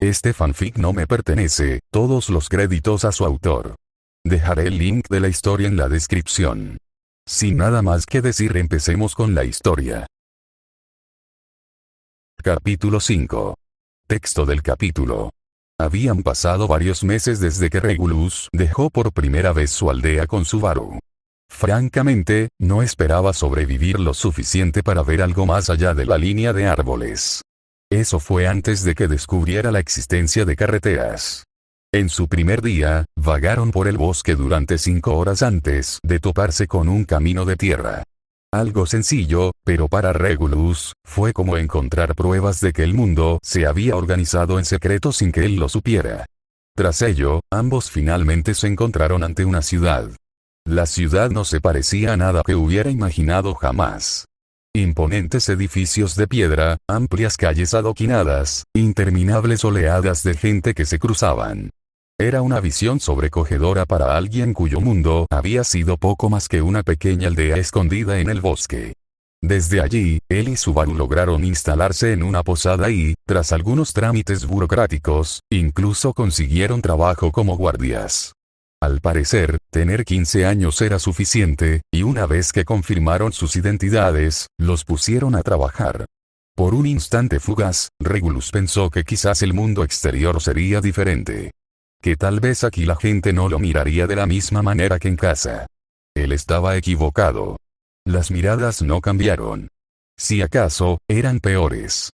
Este fanfic no me pertenece, todos los créditos a su autor. Dejaré el link de la historia en la descripción. Sin nada más que decir, empecemos con la historia. Capítulo 5. Texto del capítulo. Habían pasado varios meses desde que Regulus dejó por primera vez su aldea con Subaru. Francamente, no esperaba sobrevivir lo suficiente para ver algo más allá de la línea de árboles. Eso fue antes de que descubriera la existencia de carreteras. En su primer día, vagaron por el bosque durante 5 horas antes de toparse con un camino de tierra. Algo sencillo, pero para Regulus, fue como encontrar pruebas de que el mundo se había organizado en secreto sin que él lo supiera. Tras ello, ambos finalmente se encontraron ante una ciudad. La ciudad no se parecía a nada que hubiera imaginado jamás. Imponentes edificios de piedra, amplias calles adoquinadas, interminables oleadas de gente que se cruzaban. Era una visión sobrecogedora para alguien cuyo mundo había sido poco más que una pequeña aldea escondida en el bosque. Desde allí, él y Subaru lograron instalarse en una posada y, tras algunos trámites burocráticos, incluso consiguieron trabajo como guardias. Al parecer, tener 15 años era suficiente, y una vez que confirmaron sus identidades, los pusieron a trabajar. Por un instante fugaz, Regulus pensó que quizás el mundo exterior sería diferente. Que tal vez aquí la gente no lo miraría de la misma manera que en casa. Él estaba equivocado. Las miradas no cambiaron. Si acaso, eran peores.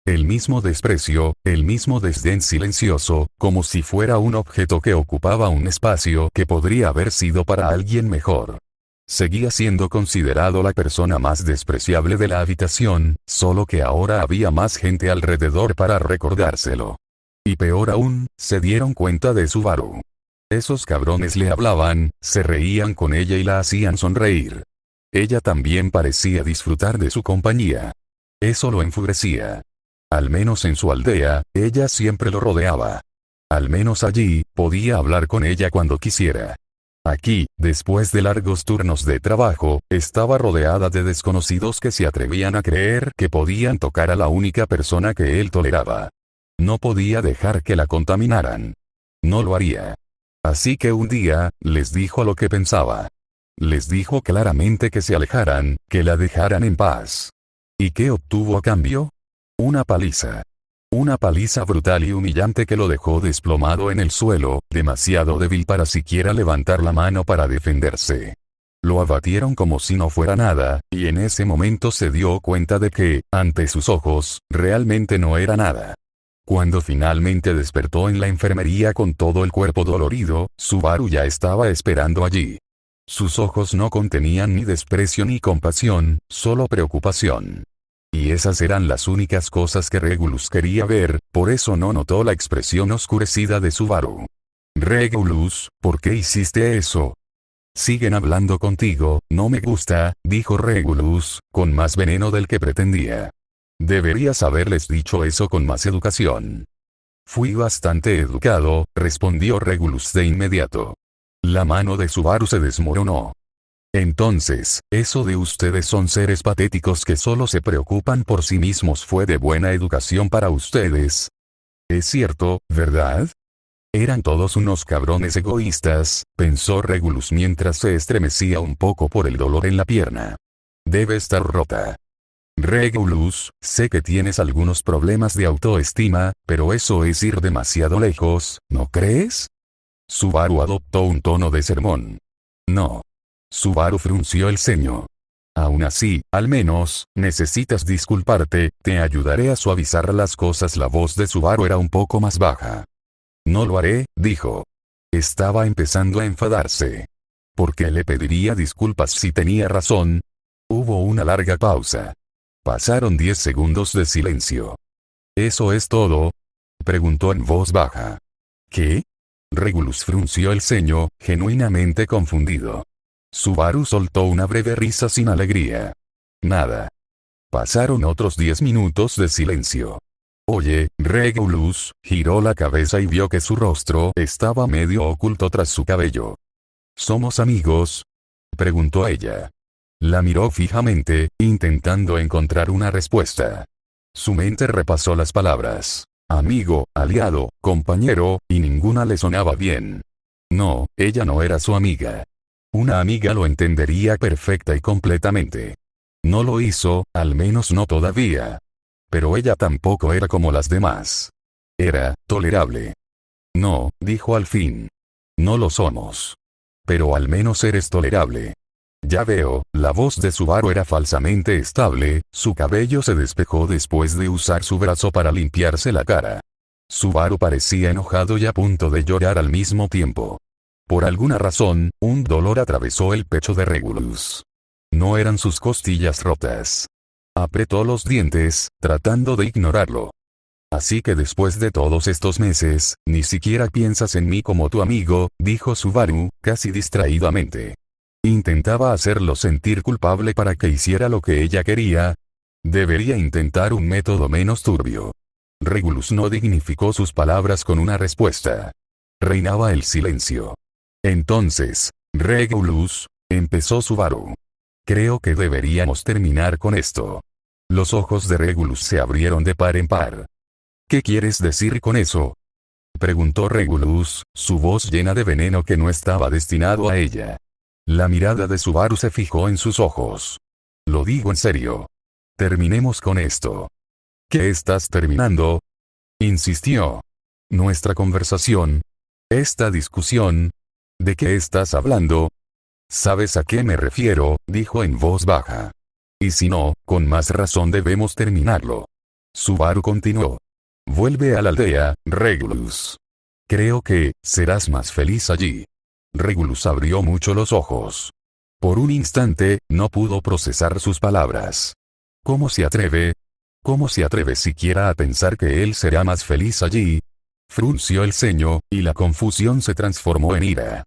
El mismo desprecio, el mismo desdén silencioso, como si fuera un objeto que ocupaba un espacio que podría haber sido para alguien mejor. Seguía siendo considerado la persona más despreciable de la habitación, solo que ahora había más gente alrededor para recordárselo. Y peor aún, se dieron cuenta de Subaru. Esos cabrones le hablaban, se reían con ella y la hacían sonreír. Ella también parecía disfrutar de su compañía. Eso lo enfurecía. Al menos en su aldea, ella siempre lo rodeaba. Al menos allí, podía hablar con ella cuando quisiera. Aquí, después de largos turnos de trabajo, estaba rodeada de desconocidos que se atrevían a creer que podían tocar a la única persona que él toleraba. No podía dejar que la contaminaran. No lo haría. Así que un día, les dijo lo que pensaba. Les dijo claramente que se alejaran, que la dejaran en paz. ¿Y qué obtuvo a cambio? Una paliza. Una paliza brutal y humillante que lo dejó desplomado en el suelo, demasiado débil para siquiera levantar la mano para defenderse. Lo abatieron como si no fuera nada, y en ese momento se dio cuenta de que, ante sus ojos, realmente no era nada. Cuando finalmente despertó en la enfermería con todo el cuerpo dolorido, Subaru ya estaba esperando allí. Sus ojos no contenían ni desprecio ni compasión, solo preocupación. Y esas eran las únicas cosas que Regulus quería ver, por eso no notó la expresión oscurecida de Subaru. Regulus, ¿por qué hiciste eso? Siguen hablando contigo, no me gusta, dijo Regulus, con más veneno del que pretendía. Deberías haberles dicho eso con más educación. Fui bastante educado, respondió Regulus de inmediato. La mano de Subaru se desmoronó. Entonces, eso de ustedes son seres patéticos que solo se preocupan por sí mismos fue de buena educación para ustedes. Es cierto, ¿verdad? Eran todos unos cabrones egoístas, pensó Regulus mientras se estremecía un poco por el dolor en la pierna. Debe estar rota. Regulus, sé que tienes algunos problemas de autoestima, pero eso es ir demasiado lejos, ¿no crees? Subaru adoptó un tono de sermón. No. Subaru frunció el ceño. Aún así, al menos, necesitas disculparte, te ayudaré a suavizar las cosas. La voz de Subaru era un poco más baja. No lo haré, dijo. Estaba empezando a enfadarse. ¿Por qué le pediría disculpas si tenía razón? Hubo una larga pausa. Pasaron 10 segundos de silencio. ¿Eso es todo? Preguntó en voz baja. ¿Qué? Regulus frunció el ceño, genuinamente confundido. Subaru soltó una breve risa sin alegría. Nada. Pasaron otros 10 minutos de silencio. Oye, Regulus, giró la cabeza y vio que su rostro estaba medio oculto tras su cabello. ¿Somos amigos? Preguntó ella. La miró fijamente, intentando encontrar una respuesta. Su mente repasó las palabras. amigo, aliado, compañero, y ninguna le sonaba bien. No, ella no era su amiga. Una amiga lo entendería perfecta y completamente. No lo hizo, al menos no todavía. Pero ella tampoco era como las demás. Era tolerable. No, dijo al fin. No lo somos. Pero al menos eres tolerable. Ya veo, la voz de Subaru era falsamente estable, su cabello se despejó después de usar su brazo para limpiarse la cara. Subaru parecía enojado y a punto de llorar al mismo tiempo. Por alguna razón, un dolor atravesó el pecho de Regulus. No eran sus costillas rotas. Apretó los dientes, tratando de ignorarlo. Así que después de todos estos meses, ni siquiera piensas en mí como tu amigo, dijo Subaru, casi distraídamente. Intentaba hacerlo sentir culpable para que hiciera lo que ella quería. Debería intentar un método menos turbio. Regulus no dignificó sus palabras con una respuesta. Reinaba el silencio. Entonces, Regulus, empezó Subaru. Creo que deberíamos terminar con esto. Los ojos de Regulus se abrieron de par en par. ¿Qué quieres decir con eso?, preguntó Regulus, su voz llena de veneno que no estaba destinado a ella. La mirada de Subaru se fijó en sus ojos. Lo digo en serio. Terminemos con esto. ¿Qué estás terminando?, insistió. Nuestra conversación. Esta discusión. ¿De qué estás hablando? ¿Sabes a qué me refiero?, dijo en voz baja. Y si no, con más razón debemos terminarlo. Subaru continuó. Vuelve a la aldea, Regulus. Creo que serás más feliz allí. Regulus abrió mucho los ojos. Por un instante, no pudo procesar sus palabras. ¿Cómo se atreve? ¿Cómo se atreve siquiera a pensar que él será más feliz allí? Frunció el ceño, y la confusión se transformó en ira.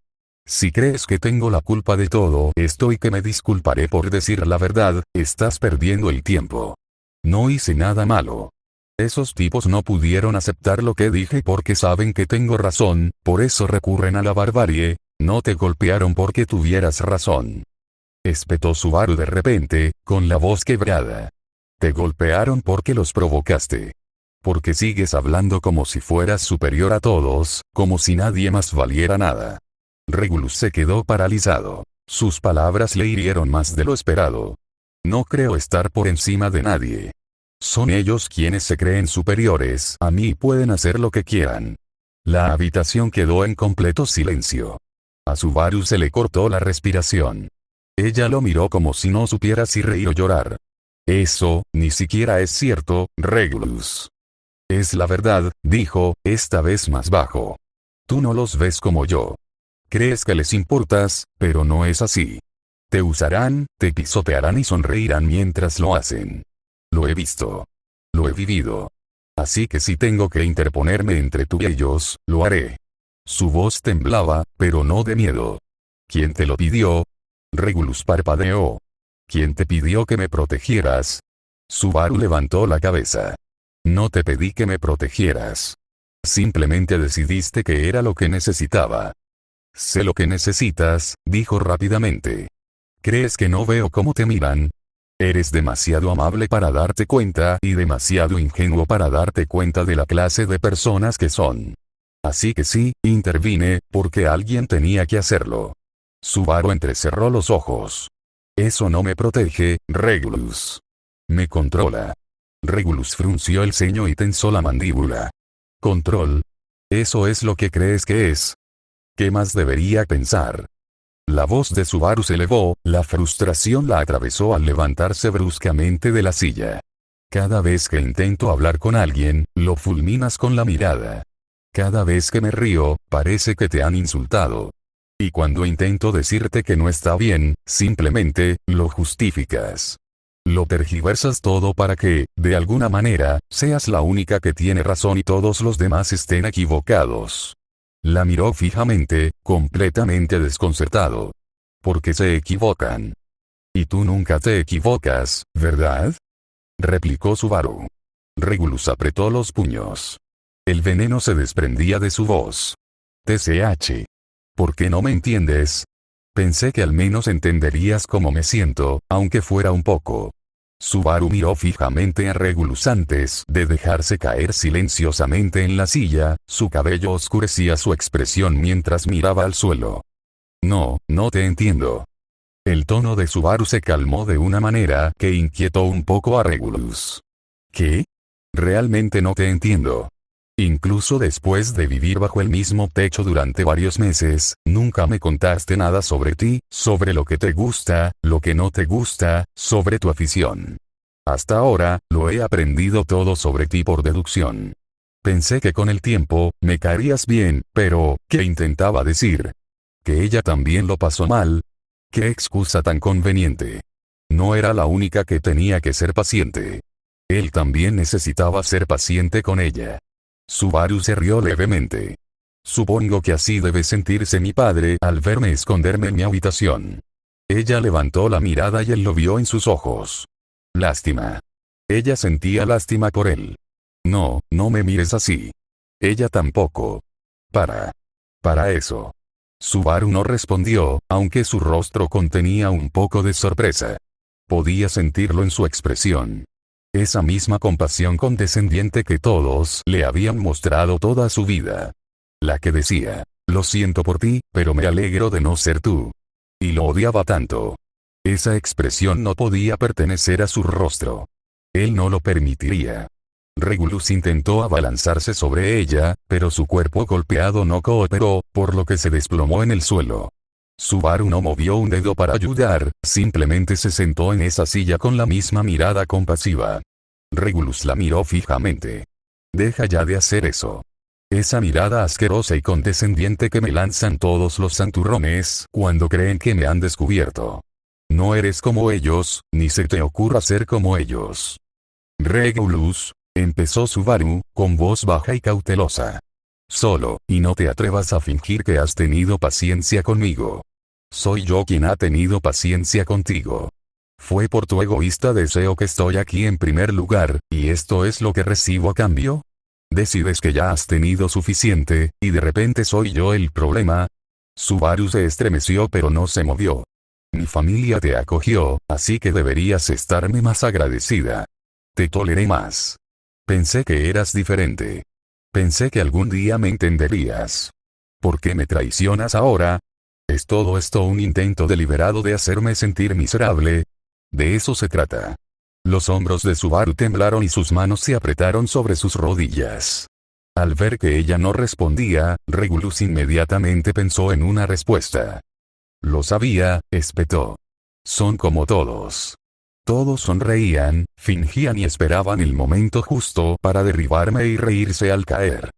Si crees que tengo la culpa de todo esto y que me disculparé por decir la verdad, estás perdiendo el tiempo. No hice nada malo. Esos tipos no pudieron aceptar lo que dije porque saben que tengo razón, por eso recurren a la barbarie. No te golpearon porque tuvieras razón. Espetó Subaru de repente, con la voz quebrada. Te golpearon porque los provocaste. Porque sigues hablando como si fueras superior a todos, como si nadie más valiera nada. Regulus se quedó paralizado. Sus palabras le hirieron más de lo esperado. No creo estar por encima de nadie. Son ellos quienes se creen superiores a mí y pueden hacer lo que quieran. La habitación quedó en completo silencio. A Subaru se le cortó la respiración. Ella lo miró como si no supiera si reír o llorar. Eso, ni siquiera es cierto, Regulus. Es la verdad, dijo, esta vez más bajo. Tú no los ves como yo. Crees que les importas, pero no es así. Te usarán, te pisotearán y sonreirán mientras lo hacen. Lo he visto. Lo he vivido. Así que si tengo que interponerme entre tú y ellos, lo haré. Su voz temblaba, pero no de miedo. ¿Quién te lo pidió? Regulus parpadeó. ¿Quién te pidió que me protegieras? Subaru levantó la cabeza. No te pedí que me protegieras. Simplemente decidiste que era lo que necesitaba. Sé lo que necesitas, dijo rápidamente. ¿Crees que no veo cómo te miran? Eres demasiado amable para darte cuenta y demasiado ingenuo para darte cuenta de la clase de personas que son. Así que sí, intervine, porque alguien tenía que hacerlo. Subaru entrecerró los ojos. Eso no me protege, Regulus. Me controla. Regulus frunció el ceño y tensó la mandíbula. ¿Control? ¿Eso es lo que crees que es? ¿Qué más debería pensar? La voz de Subaru se elevó, la frustración la atravesó al levantarse bruscamente de la silla. Cada vez que intento hablar con alguien, lo fulminas con la mirada. Cada vez que me río, parece que te han insultado. Y cuando intento decirte que no está bien, simplemente, lo justificas. Lo tergiversas todo para que, de alguna manera, seas la única que tiene razón y todos los demás estén equivocados. La miró fijamente, completamente desconcertado. Porque se equivocan. Y tú nunca te equivocas, ¿verdad? Replicó Subaru. Regulus apretó los puños. El veneno se desprendía de su voz. TCH. ¿Por qué no me entiendes? Pensé que al menos entenderías cómo me siento, aunque fuera un poco. Subaru miró fijamente a Regulus antes de dejarse caer silenciosamente en la silla, su cabello oscurecía su expresión mientras miraba al suelo. No te entiendo. El tono de Subaru se calmó de una manera que inquietó un poco a Regulus. ¿Qué? Realmente no te entiendo. Incluso después de vivir bajo el mismo techo durante varios meses, nunca me contaste nada sobre ti, sobre lo que te gusta, lo que no te gusta, sobre tu afición. Hasta ahora, lo he aprendido todo sobre ti por deducción. Pensé que con el tiempo, me caerías bien, pero, ¿qué intentaba decir? ¿Que ella también lo pasó mal? ¡Qué excusa tan conveniente! No era la única que tenía que ser paciente. Él también necesitaba ser paciente con ella. Subaru se rió levemente. Supongo que así debe sentirse mi padre al verme esconderme en mi habitación. Ella levantó la mirada y él lo vio en sus ojos. Lástima. Ella sentía lástima por él. No me mires así. Ella tampoco. Para eso. Subaru no respondió, aunque su rostro contenía un poco de sorpresa. Podía sentirlo en su expresión. Esa misma compasión condescendiente que todos le habían mostrado toda su vida. La que decía, lo siento por ti, pero me alegro de no ser tú. Y lo odiaba tanto. Esa expresión no podía pertenecer a su rostro. Él no lo permitiría. Regulus intentó abalanzarse sobre ella, pero su cuerpo golpeado no cooperó, por lo que se desplomó en el suelo. Subaru no movió un dedo para ayudar, simplemente se sentó en esa silla con la misma mirada compasiva. Regulus la miró fijamente. Deja ya de hacer eso. Esa mirada asquerosa y condescendiente que me lanzan todos los santurrones cuando creen que me han descubierto. No eres como ellos, ni se te ocurra ser como ellos. Regulus, empezó Subaru, con voz baja y cautelosa. Solo, y no te atrevas a fingir que has tenido paciencia conmigo. Soy yo quien ha tenido paciencia contigo. Fue por tu egoísta deseo que estoy aquí en primer lugar, y esto es lo que recibo a cambio. Decides que ya has tenido suficiente, y de repente soy yo el problema. Subaru se estremeció pero no se movió. Mi familia te acogió, así que deberías estarme más agradecida. Te toleré más. Pensé que eras diferente. Pensé que algún día me entenderías. ¿Por qué me traicionas ahora? ¿Es todo esto un intento deliberado de hacerme sentir miserable? De eso se trata. Los hombros de Subaru temblaron y sus manos se apretaron sobre sus rodillas. Al ver que ella no respondía, Regulus inmediatamente pensó en una respuesta. Lo sabía, espetó. Son como todos. Todos sonreían, fingían y esperaban el momento justo para derribarme y reírse al caer.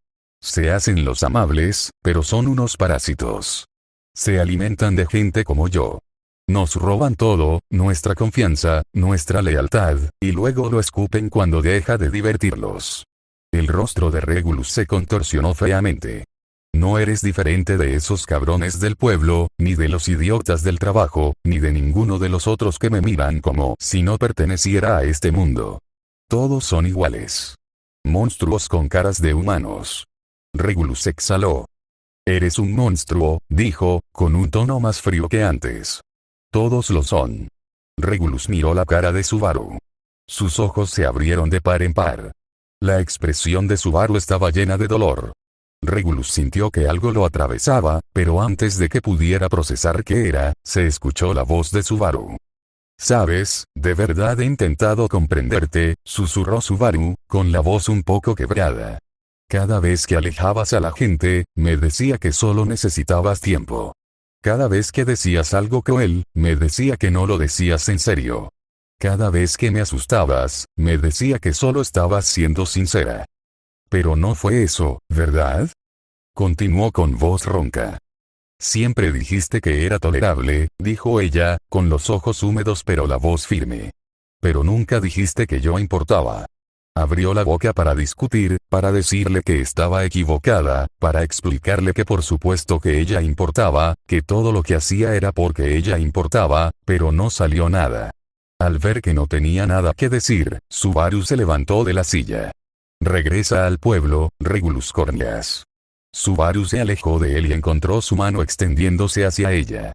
Se hacen los amables, pero son unos parásitos. Se alimentan de gente como yo. Nos roban todo, nuestra confianza, nuestra lealtad, y luego lo escupen cuando deja de divertirlos. El rostro de Regulus se contorsionó feamente. No eres diferente de esos cabrones del pueblo, ni de los idiotas del trabajo, ni de ninguno de los otros que me miran como si no perteneciera a este mundo. Todos son iguales. Monstruos con caras de humanos. Regulus exhaló. Eres un monstruo, dijo, con un tono más frío que antes. Todos lo son. Regulus miró la cara de Subaru. Sus ojos se abrieron de par en par. La expresión de Subaru estaba llena de dolor. Regulus sintió que algo lo atravesaba, pero antes de que pudiera procesar qué era, se escuchó la voz de Subaru. Sabes, de verdad he intentado comprenderte, susurró Subaru, con la voz un poco quebrada. Cada vez que alejabas a la gente, me decía que solo necesitabas tiempo. Cada vez que decías algo cruel, me decía que no lo decías en serio. Cada vez que me asustabas, me decía que solo estabas siendo sincera. Pero no fue eso, ¿verdad? Continuó con voz ronca. Siempre dijiste que era tolerable, dijo ella, con los ojos húmedos pero la voz firme. Pero nunca dijiste que yo importaba. Abrió la boca para discutir, para decirle que estaba equivocada, para explicarle que por supuesto que ella importaba, que todo lo que hacía era porque ella importaba, pero no salió nada. Al ver que no tenía nada que decir, Subaru se levantó de la silla. Regresa al pueblo, Regulus Corneas. Subaru se alejó de él y encontró su mano extendiéndose hacia ella.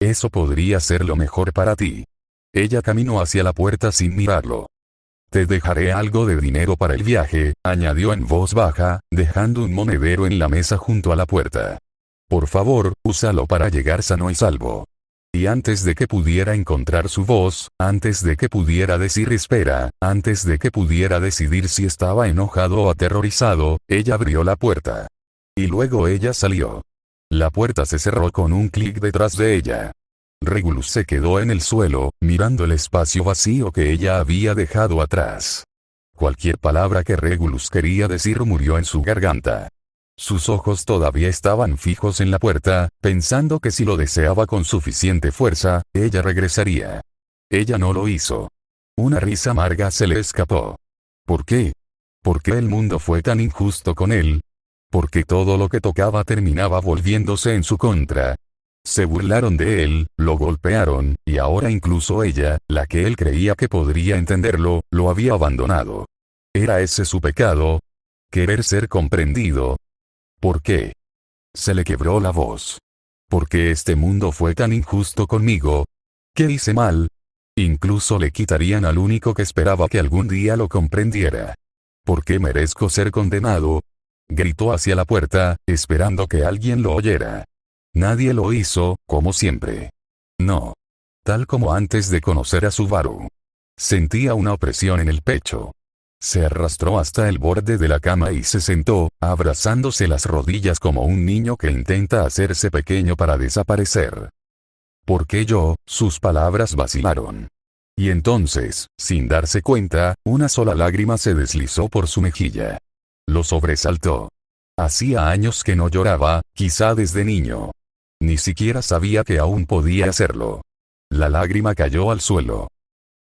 Eso podría ser lo mejor para ti. Ella caminó hacia la puerta sin mirarlo. Te dejaré algo de dinero para el viaje, añadió en voz baja, dejando un monedero en la mesa junto a la puerta. Por favor, úsalo para llegar sano y salvo. Y antes de que pudiera encontrar su voz, antes de que pudiera decir espera, antes de que pudiera decidir si estaba enojado o aterrorizado, ella abrió la puerta. Y luego ella salió. La puerta se cerró con un clic detrás de ella. Regulus se quedó en el suelo, mirando el espacio vacío que ella había dejado atrás. Cualquier palabra que Regulus quería decir murió en su garganta. Sus ojos todavía estaban fijos en la puerta, pensando que si lo deseaba con suficiente fuerza, ella regresaría. Ella no lo hizo. Una risa amarga se le escapó. ¿Por qué? ¿Por qué el mundo fue tan injusto con él? ¿Por qué todo lo que tocaba terminaba volviéndose en su contra? Se burlaron de él, lo golpearon, y ahora incluso ella, la que él creía que podría entenderlo, lo había abandonado. ¿Era ese su pecado? ¿Querer ser comprendido? ¿Por qué? Se le quebró la voz. ¿Por qué este mundo fue tan injusto conmigo? ¿Qué hice mal? Incluso le quitarían al único que esperaba que algún día lo comprendiera. ¿Por qué merezco ser condenado? Gritó hacia la puerta, esperando que alguien lo oyera. Nadie lo hizo, como siempre. No. Tal como antes de conocer a Subaru. Sentía una opresión en el pecho. Se arrastró hasta el borde de la cama y se sentó, abrazándose las rodillas como un niño que intenta hacerse pequeño para desaparecer. ¿Por qué yo? Sus palabras vacilaron. Y entonces, sin darse cuenta, una sola lágrima se deslizó por su mejilla. Lo sobresaltó. Hacía años que no lloraba, quizá desde niño. Ni siquiera sabía que aún podía hacerlo. La lágrima cayó al suelo.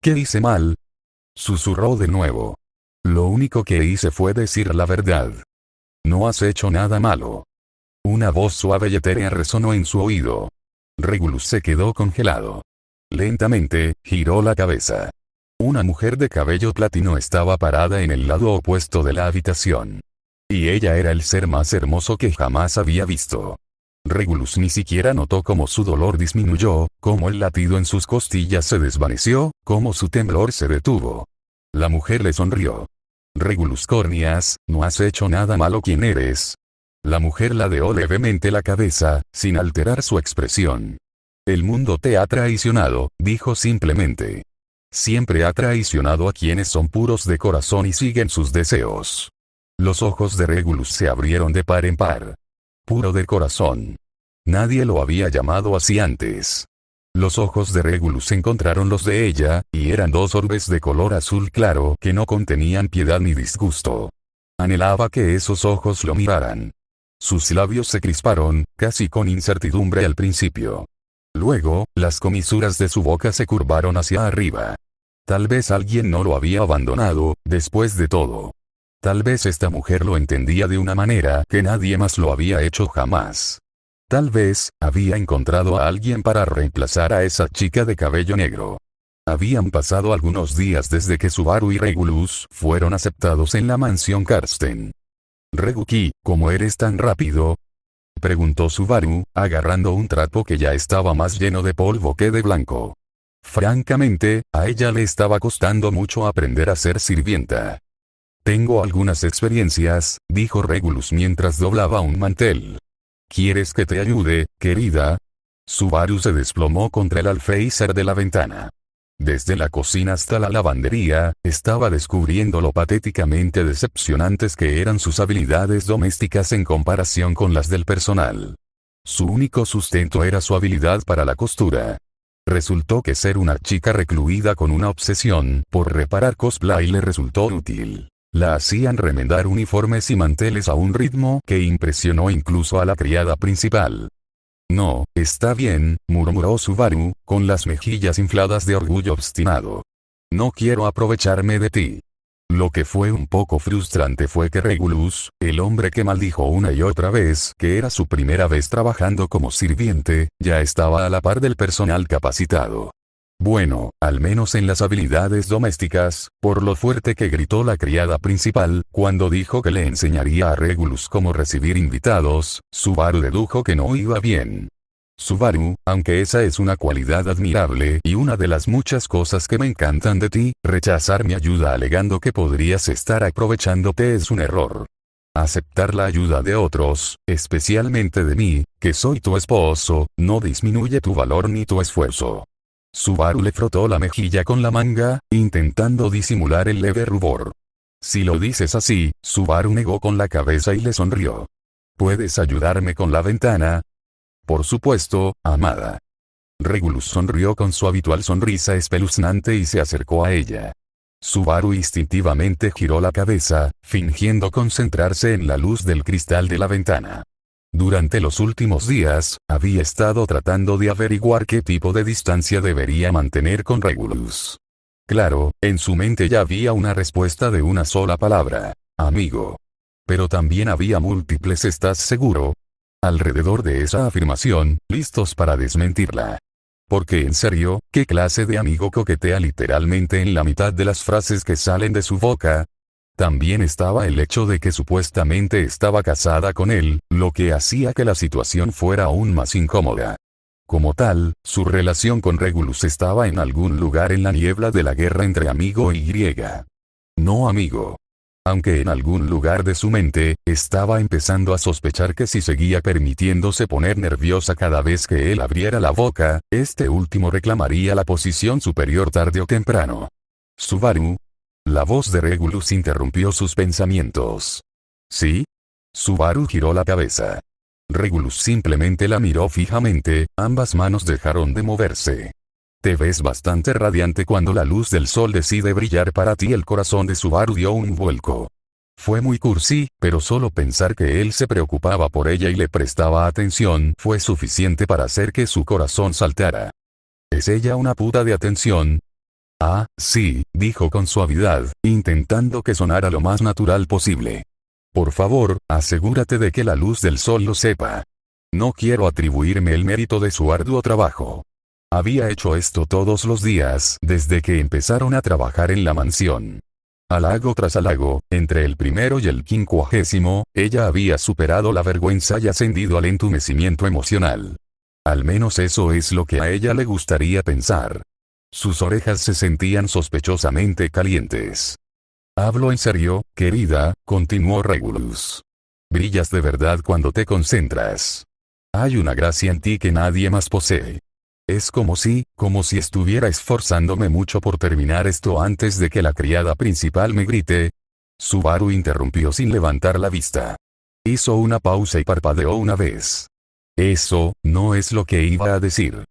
¿Qué hice mal? Susurró de nuevo. Lo único que hice fue decir la verdad. No has hecho nada malo. Una voz suave y etérea resonó en su oído. Regulus se quedó congelado. Lentamente, giró la cabeza. Una mujer de cabello platino estaba parada en el lado opuesto de la habitación. Y ella era el ser más hermoso que jamás había visto. Regulus ni siquiera notó cómo su dolor disminuyó, cómo el latido en sus costillas se desvaneció, cómo su temblor se detuvo. La mujer le sonrió. Regulus Cornias, no has hecho nada malo. ¿Quién eres? La mujer ladeó levemente la cabeza, sin alterar su expresión. El mundo te ha traicionado, dijo simplemente. Siempre ha traicionado a quienes son puros de corazón y siguen sus deseos. Los ojos de Regulus se abrieron de par en par. Puro de corazón. Nadie lo había llamado así antes. Los ojos de Regulus encontraron los de ella, y eran dos orbes de color azul claro que no contenían piedad ni disgusto. Anhelaba que esos ojos lo miraran. Sus labios se crisparon, casi con incertidumbre al principio. Luego, las comisuras de su boca se curvaron hacia arriba. Tal vez alguien no lo había abandonado, después de todo. Tal vez esta mujer lo entendía de una manera que nadie más lo había hecho jamás. Tal vez, había encontrado a alguien para reemplazar a esa chica de cabello negro. Habían pasado algunos días desde que Subaru y Regulus fueron aceptados en la mansión Karsten. Regulus, ¿cómo eres tan rápido? Preguntó Subaru, agarrando un trapo que ya estaba más lleno de polvo que de blanco. Francamente, a ella le estaba costando mucho aprender a ser sirvienta. Tengo algunas experiencias, dijo Regulus mientras doblaba un mantel. ¿Quieres que te ayude, querida? Subaru se desplomó contra el alféizar de la ventana. Desde la cocina hasta la lavandería, estaba descubriendo lo patéticamente decepcionantes que eran sus habilidades domésticas en comparación con las del personal. Su único sustento era su habilidad para la costura. Resultó que ser una chica recluida con una obsesión por reparar cosplay le resultó útil. La hacían remendar uniformes y manteles a un ritmo que impresionó incluso a la criada principal. No, está bien, murmuró Subaru, con las mejillas infladas de orgullo obstinado. No quiero aprovecharme de ti. Lo que fue un poco frustrante fue que Regulus, el hombre que maldijo una y otra vez que era su primera vez trabajando como sirviente, ya estaba a la par del personal capacitado. Bueno, al menos en las habilidades domésticas, por lo fuerte que gritó la criada principal, cuando dijo que le enseñaría a Regulus cómo recibir invitados, Subaru dedujo que no iba bien. Subaru, aunque esa es una cualidad admirable y una de las muchas cosas que me encantan de ti, rechazar mi ayuda alegando que podrías estar aprovechándote es un error. Aceptar la ayuda de otros, especialmente de mí, que soy tu esposo, no disminuye tu valor ni tu esfuerzo. Subaru le frotó la mejilla con la manga, intentando disimular el leve rubor. Si lo dices así, Subaru negó con la cabeza y le sonrió. ¿Puedes ayudarme con la ventana? Por supuesto, amada. Regulus sonrió con su habitual sonrisa espeluznante y se acercó a ella. Subaru instintivamente giró la cabeza, fingiendo concentrarse en la luz del cristal de la ventana. Durante los últimos días, había estado tratando de averiguar qué tipo de distancia debería mantener con Regulus. Claro, en su mente ya había una respuesta de una sola palabra: amigo. Pero también había múltiples ¿estás seguro? Alrededor de esa afirmación, listos para desmentirla. Porque en serio, ¿qué clase de amigo coquetea literalmente en la mitad de las frases que salen de su boca? También estaba el hecho de que supuestamente estaba casada con él, lo que hacía que la situación fuera aún más incómoda. Como tal, su relación con Regulus estaba en algún lugar en la niebla de la guerra entre amigo y griega. No amigo. Aunque en algún lugar de su mente, estaba empezando a sospechar que si seguía permitiéndose poner nerviosa cada vez que él abriera la boca, este último reclamaría la posición superior tarde o temprano. Subaru. La voz de Regulus interrumpió sus pensamientos. ¿Sí? Subaru giró la cabeza. Regulus simplemente la miró fijamente, ambas manos dejaron de moverse. Te ves bastante radiante cuando la luz del sol decide brillar para ti. El corazón de Subaru dio un vuelco. Fue muy cursi, pero solo pensar que él se preocupaba por ella y le prestaba atención fue suficiente para hacer que su corazón saltara. ¿Es ella una puta de atención? Ah, sí, dijo con suavidad, intentando que sonara lo más natural posible. Por favor, asegúrate de que la luz del sol lo sepa. No quiero atribuirme el mérito de su arduo trabajo. Había hecho esto todos los días desde que empezaron a trabajar en la mansión. Halago tras halago, entre el primero y el 50, ella había superado la vergüenza y ascendido al entumecimiento emocional. Al menos eso es lo que a ella le gustaría pensar. Sus orejas se sentían sospechosamente calientes. Hablo en serio, querida, continuó Regulus. Brillas de verdad cuando te concentras. Hay una gracia en ti que nadie más posee. Es como si estuviera esforzándome mucho por terminar esto antes de que la criada principal me grite. Subaru interrumpió sin levantar la vista. Hizo una pausa y parpadeó una vez. Eso, no es lo que iba a decir.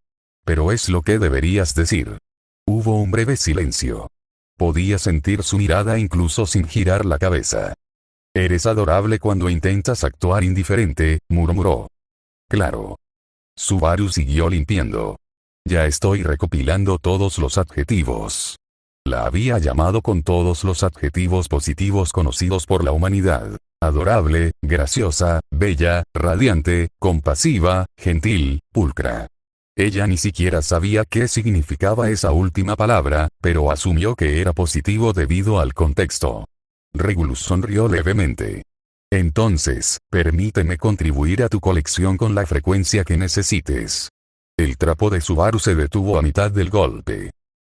Pero es lo que deberías decir. Hubo un breve silencio. Podía sentir su mirada incluso sin girar la cabeza. Eres adorable cuando intentas actuar indiferente, murmuró. Claro. Subaru siguió limpiando. Ya estoy recopilando todos los adjetivos. La había llamado con todos los adjetivos positivos conocidos por la humanidad. Adorable, graciosa, bella, radiante, compasiva, gentil, pulcra. Ella ni siquiera sabía qué significaba esa última palabra, pero asumió que era positivo debido al contexto. Regulus sonrió levemente. Entonces, permíteme contribuir a tu colección con la frecuencia que necesites. El trapo de Subaru se detuvo a mitad del golpe.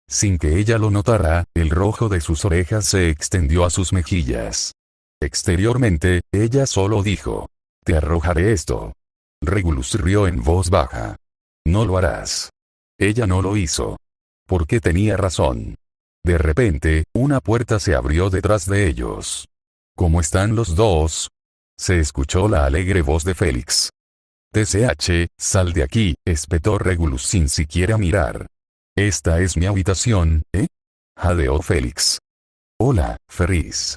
Sin que ella lo notara, el rojo de sus orejas se extendió a sus mejillas. Exteriormente, ella solo dijo: te arrojaré esto. Regulus rió en voz baja. No lo harás. Ella no lo hizo. Porque tenía razón. De repente, una puerta se abrió detrás de ellos. ¿Cómo están los dos? Se escuchó la alegre voz de Félix. TCH, sal de aquí, espetó Regulus sin siquiera mirar. Esta es mi habitación, ¿eh? Jadeó Félix. Hola, Ferris.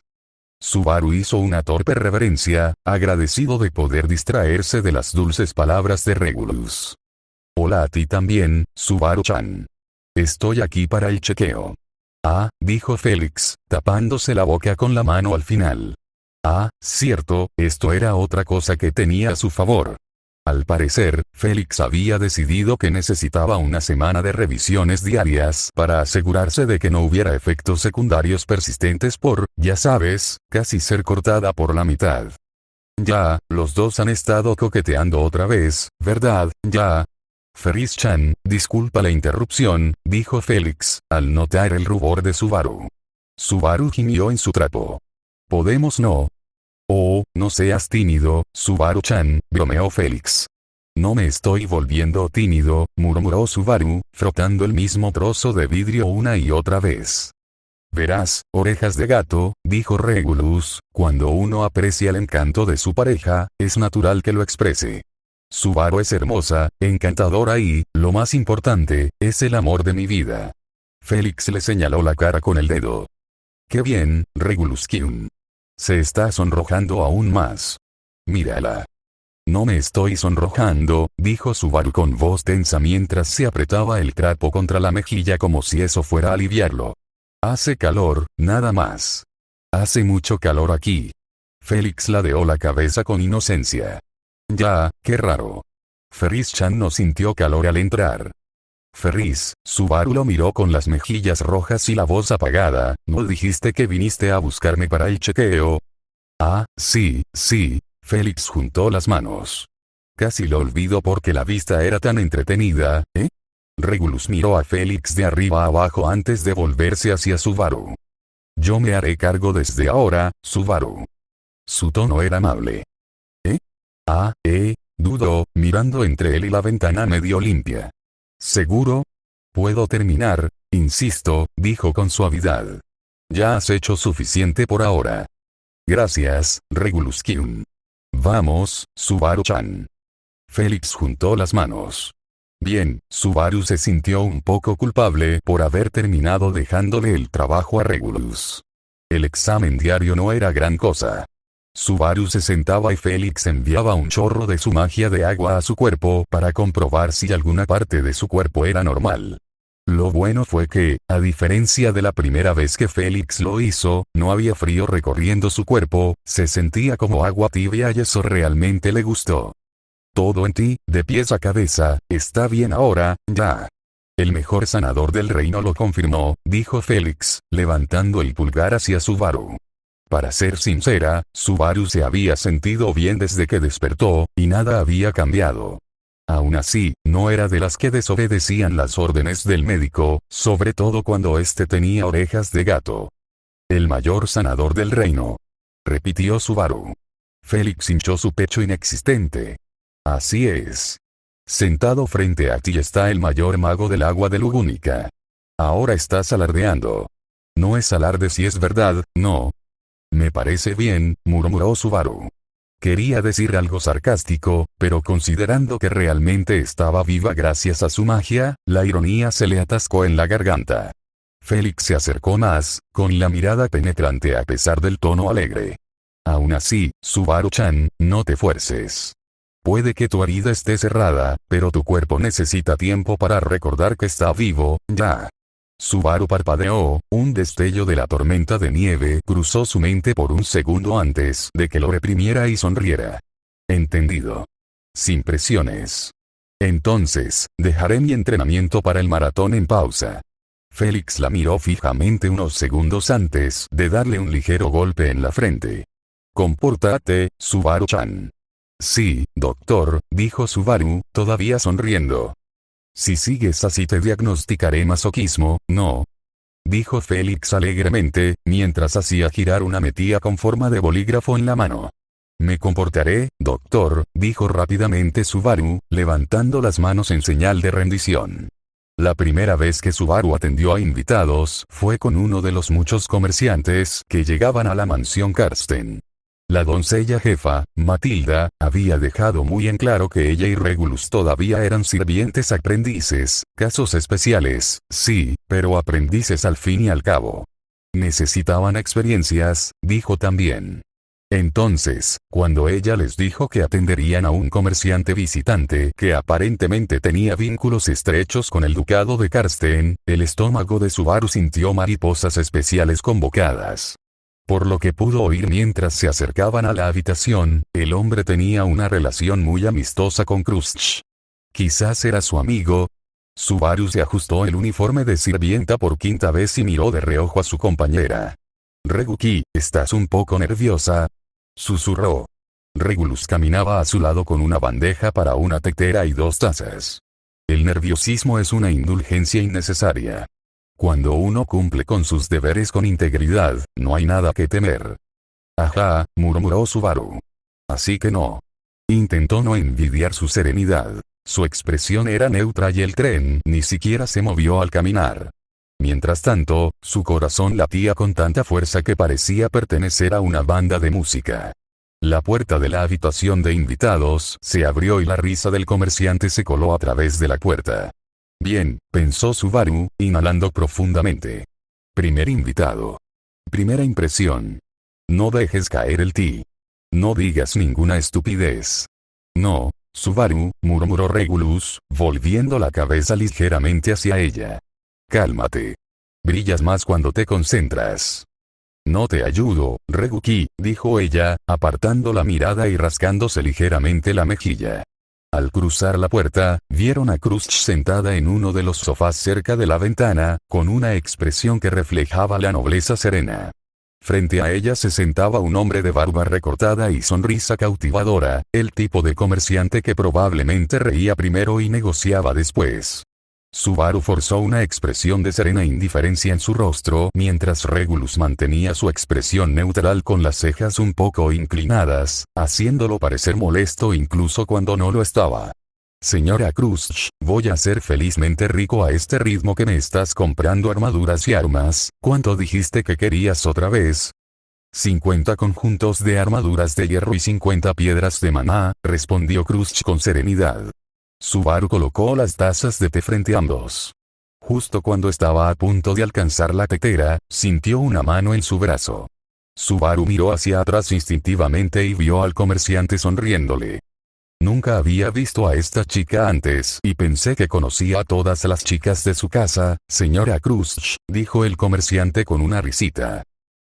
Subaru hizo una torpe reverencia, agradecido de poder distraerse de las dulces palabras de Regulus. Hola a ti también, Subaru-chan. Estoy aquí para el chequeo. Ah, dijo Félix, tapándose la boca con la mano al final. Ah, cierto, esto era otra cosa que tenía a su favor. Al parecer, Félix había decidido que necesitaba una semana de revisiones diarias para asegurarse de que no hubiera efectos secundarios persistentes por, ya sabes, casi ser cortada por la mitad. Ya, los dos han estado coqueteando otra vez, ¿verdad? Ya. Ferris-chan, disculpa la interrupción, dijo Félix, al notar el rubor de Subaru. Subaru gimió en su trapo. ¿Podemos no? Oh, no seas tímido, Subaru-chan, bromeó Félix. No me estoy volviendo tímido, murmuró Subaru, frotando el mismo trozo de vidrio una y otra vez. Verás, orejas de gato, dijo Regulus, cuando uno aprecia el encanto de su pareja, es natural que lo exprese. Subaru es hermosa, encantadora y, lo más importante, es el amor de mi vida. Félix le señaló la cara con el dedo. ¡Qué bien, Regulus-kyun! Se está sonrojando aún más. Mírala. No me estoy sonrojando, dijo Subaru con voz tensa mientras se apretaba el trapo contra la mejilla como si eso fuera a aliviarlo. Hace calor, nada más. Hace mucho calor aquí. Félix ladeó la cabeza con inocencia. Ya, qué raro. Ferris-chan no sintió calor al entrar. Ferris, Subaru lo miró con las mejillas rojas y la voz apagada, ¿no dijiste que viniste a buscarme para el chequeo? Ah, sí, sí, Félix juntó las manos. Casi lo olvidó porque la vista era tan entretenida, ¿eh? Regulus miró a Félix de arriba a abajo antes de volverse hacia Subaru. Yo me haré cargo desde ahora, Subaru. Su tono era amable. Dudó, mirando entre él y la ventana medio limpia. ¿Seguro? Puedo terminar, insisto, dijo con suavidad. Ya has hecho suficiente por ahora. Gracias, Regulus-kyun. Vamos, Subaru-chan. Félix juntó las manos. Bien, Subaru se sintió un poco culpable por haber terminado dejándole el trabajo a Regulus. El examen diario no era gran cosa. Subaru se sentaba y Félix enviaba un chorro de su magia de agua a su cuerpo para comprobar si alguna parte de su cuerpo era normal. Lo bueno fue que, a diferencia de la primera vez que Félix lo hizo, no había frío recorriendo su cuerpo, se sentía como agua tibia y eso realmente le gustó. Todo en ti, de pies a cabeza, está bien ahora, ya. El mejor sanador del reino lo confirmó, dijo Félix, levantando el pulgar hacia Subaru. Para ser sincera, Subaru se había sentido bien desde que despertó, y nada había cambiado. Aún así, no era de las que desobedecían las órdenes del médico, sobre todo cuando éste tenía orejas de gato. El mayor sanador del reino. Repitió Subaru. Félix hinchó su pecho inexistente. Así es. Sentado frente a ti está el mayor mago del agua de Lugúnica. Ahora estás alardeando. No es alarde si es verdad, no. Me parece bien, murmuró Subaru. Quería decir algo sarcástico, pero considerando que realmente estaba viva gracias a su magia, la ironía se le atascó en la garganta. Félix se acercó más, con la mirada penetrante a pesar del tono alegre. Aún así, Subaru-chan, no te fuerces. Puede que tu herida esté cerrada, pero tu cuerpo necesita tiempo para recordar que está vivo, ya. Subaru parpadeó, un destello de la tormenta de nieve cruzó su mente por un segundo antes de que lo reprimiera y sonriera. Entendido. Sin presiones. Entonces, dejaré mi entrenamiento para el maratón en pausa. Félix la miró fijamente unos segundos antes de darle un ligero golpe en la frente. Compórtate, Subaru-chan. Sí, doctor, dijo Subaru, todavía sonriendo. Si sigues así te diagnosticaré masoquismo, ¿no? Dijo Félix alegremente, mientras hacía girar una metía con forma de bolígrafo en la mano. Me comportaré, doctor, dijo rápidamente Subaru, levantando las manos en señal de rendición. La primera vez que Subaru atendió a invitados fue con uno de los muchos comerciantes que llegaban a la mansión Karsten. La doncella jefa, Matilda, había dejado muy en claro que ella y Regulus todavía eran sirvientes aprendices, casos especiales, sí, pero aprendices al fin y al cabo. Necesitaban experiencias, dijo también. Entonces, cuando ella les dijo que atenderían a un comerciante visitante que aparentemente tenía vínculos estrechos con el ducado de Karsten, el estómago de Subaru sintió mariposas especiales convocadas. Por lo que pudo oír mientras se acercaban a la habitación, el hombre tenía una relación muy amistosa con Krusty. Quizás era su amigo. Subaru se ajustó el uniforme de sirvienta por quinta vez y miró de reojo a su compañera. Regulus, ¿estás un poco nerviosa? Susurró. Regulus caminaba a su lado con una bandeja para una tetera y 2 tazas. El nerviosismo es una indulgencia innecesaria. Cuando uno cumple con sus deberes con integridad, no hay nada que temer. Ajá, murmuró Subaru. Así que no. Intentó no envidiar su serenidad. Su expresión era neutra y el tren ni siquiera se movió al caminar. Mientras tanto, su corazón latía con tanta fuerza que parecía pertenecer a una banda de música. La puerta de la habitación de invitados se abrió y la risa del comerciante se coló a través de la puerta. Bien, pensó Subaru, inhalando profundamente. Primer invitado. Primera impresión. No dejes caer el ti. No digas ninguna estupidez. No, Subaru, murmuró Regulus, volviendo la cabeza ligeramente hacia ella. Cálmate. Brillas más cuando te concentras. No te ayudo, Reguki, dijo ella, apartando la mirada y rascándose ligeramente la mejilla. Al cruzar la puerta, vieron a Crush sentada en uno de los sofás cerca de la ventana, con una expresión que reflejaba la nobleza serena. Frente a ella se sentaba un hombre de barba recortada y sonrisa cautivadora, el tipo de comerciante que probablemente reía primero y negociaba después. Subaru forzó una expresión de serena indiferencia en su rostro mientras Regulus mantenía su expresión neutral con las cejas un poco inclinadas, haciéndolo parecer molesto incluso cuando no lo estaba. Señora Crush, voy a ser felizmente rico a este ritmo que me estás comprando armaduras y armas. ¿Cuánto dijiste que querías otra vez? 50 conjuntos de armaduras de hierro y 50 piedras de maná, respondió Crush con serenidad. Subaru colocó las tazas de té frente a ambos. Justo cuando estaba a punto de alcanzar la tetera, sintió una mano en su brazo. Subaru miró hacia atrás instintivamente y vio al comerciante sonriéndole. Nunca había visto a esta chica antes y pensé que conocía a todas las chicas de su casa, señora Crush, dijo el comerciante con una risita.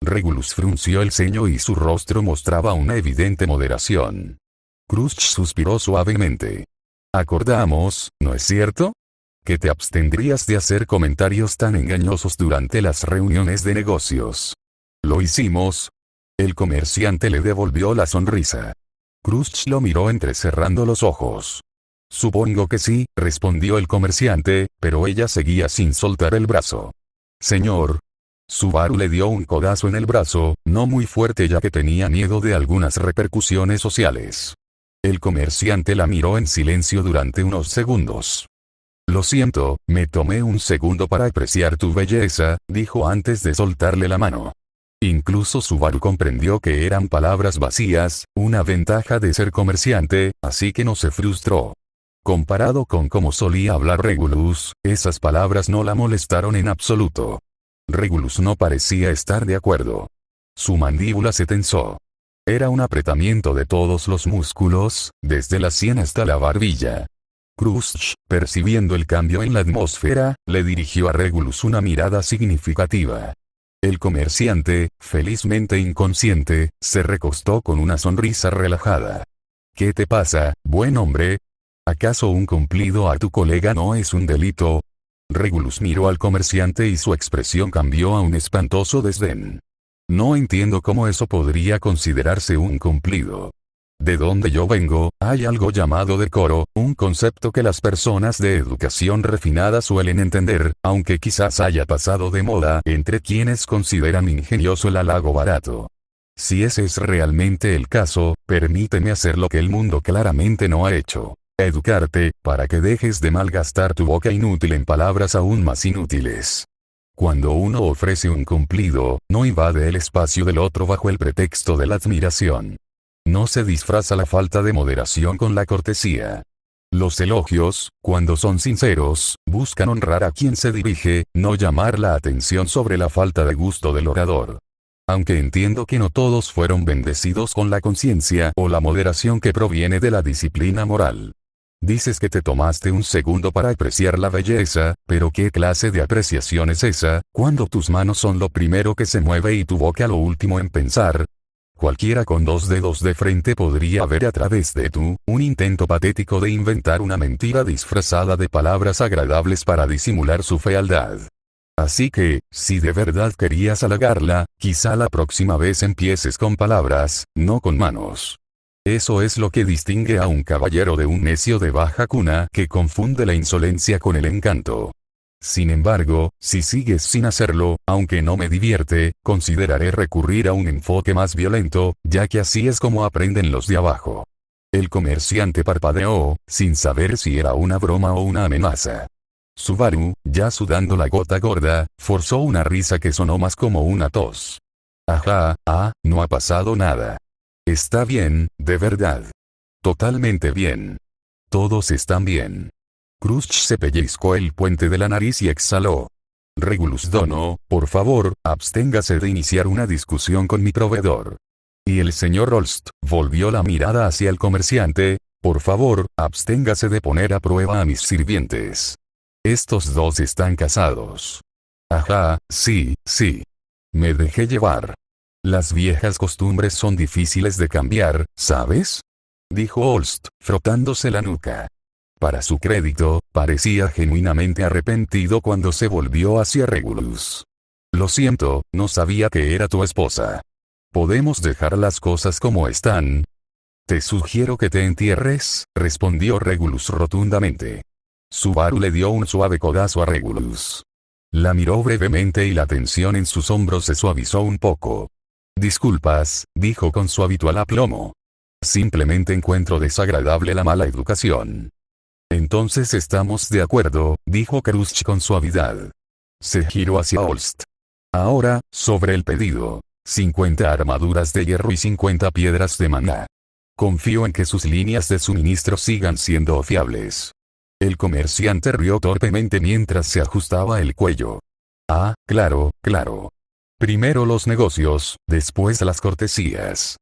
Regulus frunció el ceño y su rostro mostraba una evidente moderación. Crush suspiró suavemente. Acordamos, ¿no es cierto? Que te abstendrías de hacer comentarios tan engañosos durante las reuniones de negocios. ¿Lo hicimos? El comerciante le devolvió la sonrisa. Crush lo miró entrecerrando los ojos. Supongo que sí, respondió el comerciante, pero ella seguía sin soltar el brazo. Señor. Subaru le dio un codazo en el brazo, no muy fuerte ya que tenía miedo de algunas repercusiones sociales. El comerciante la miró en silencio durante unos segundos. Lo siento, me tomé un segundo para apreciar tu belleza, dijo antes de soltarle la mano. Incluso Subaru comprendió que eran palabras vacías, una ventaja de ser comerciante, así que no se frustró. Comparado con cómo solía hablar Regulus, esas palabras no la molestaron en absoluto. Regulus no parecía estar de acuerdo. Su mandíbula se tensó. Era un apretamiento de todos los músculos, desde la sien hasta la barbilla. Crush, percibiendo el cambio en la atmósfera, le dirigió a Regulus una mirada significativa. El comerciante, felizmente inconsciente, se recostó con una sonrisa relajada. ¿Qué te pasa, buen hombre? ¿Acaso un cumplido a tu colega no es un delito? Regulus miró al comerciante y su expresión cambió a un espantoso desdén. No entiendo cómo eso podría considerarse un cumplido. De donde yo vengo, hay algo llamado decoro, un concepto que las personas de educación refinada suelen entender, aunque quizás haya pasado de moda entre quienes consideran ingenioso el halago barato. Si ese es realmente el caso, permíteme hacer lo que el mundo claramente no ha hecho. Educarte, para que dejes de malgastar tu boca inútil en palabras aún más inútiles. Cuando uno ofrece un cumplido, no invade el espacio del otro bajo el pretexto de la admiración. No se disfraza la falta de moderación con la cortesía. Los elogios, cuando son sinceros, buscan honrar a quien se dirige, no llamar la atención sobre la falta de gusto del orador. Aunque entiendo que no todos fueron bendecidos con la conciencia o la moderación que proviene de la disciplina moral. Dices que te tomaste un segundo para apreciar la belleza, pero ¿qué clase de apreciación es esa, cuando tus manos son lo primero que se mueve y tu boca lo último en pensar? Cualquiera con dos dedos de frente podría ver a través de un intento patético de inventar una mentira disfrazada de palabras agradables para disimular su fealdad. Así que, si de verdad querías halagarla, quizá la próxima vez empieces con palabras, no con manos. Eso es lo que distingue a un caballero de un necio de baja cuna que confunde la insolencia con el encanto. Sin embargo, si sigues sin hacerlo, aunque no me divierte, consideraré recurrir a un enfoque más violento, ya que así es como aprenden los de abajo. El comerciante parpadeó, sin saber si era una broma o una amenaza. Subaru, ya sudando la gota gorda, forzó una risa que sonó más como una tos. Ajá, no ha pasado nada. Está bien, de verdad. Totalmente bien. Todos están bien. Crusch se pellizcó el puente de la nariz y exhaló. Regulus Dono, por favor, absténgase de iniciar una discusión con mi proveedor. Y el señor Holst volvió la mirada hacia el comerciante, por favor, absténgase de poner a prueba a mis sirvientes. Estos dos están casados. Ajá, sí. Me dejé llevar. Las viejas costumbres son difíciles de cambiar, ¿sabes? Dijo Holst, frotándose la nuca. Para su crédito, parecía genuinamente arrepentido cuando se volvió hacia Regulus. Lo siento, no sabía que era tu esposa. ¿Podemos dejar las cosas como están? Te sugiero que te entierres, respondió Regulus rotundamente. Subaru le dio un suave codazo a Regulus. La miró brevemente y la tensión en sus hombros se suavizó un poco. Disculpas, dijo con su habitual aplomo. Simplemente encuentro desagradable la mala educación. Entonces estamos de acuerdo, dijo Crusch con suavidad. Se giró hacia Holst. Ahora, sobre el pedido. 50 armaduras de hierro y 50 piedras de maná. Confío en que sus líneas de suministro sigan siendo fiables. El comerciante rió torpemente mientras se ajustaba el cuello. Ah, claro. Primero los negocios, después las cortesías.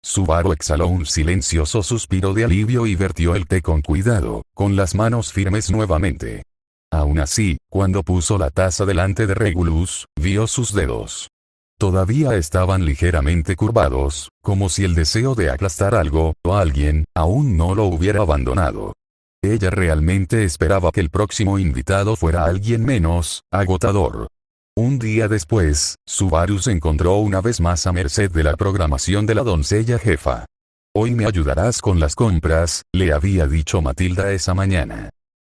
Subaru exhaló un silencioso suspiro de alivio y vertió el té con cuidado, con las manos firmes nuevamente. Aún así, cuando puso la taza delante de Regulus, vio sus dedos. Todavía estaban ligeramente curvados, como si el deseo de aplastar algo, o alguien, aún no lo hubiera abandonado. Ella realmente esperaba que el próximo invitado fuera alguien menos agotador. Un día después, Subaru se encontró una vez más a merced de la programación de la doncella jefa. Hoy me ayudarás con las compras, le había dicho Matilda esa mañana.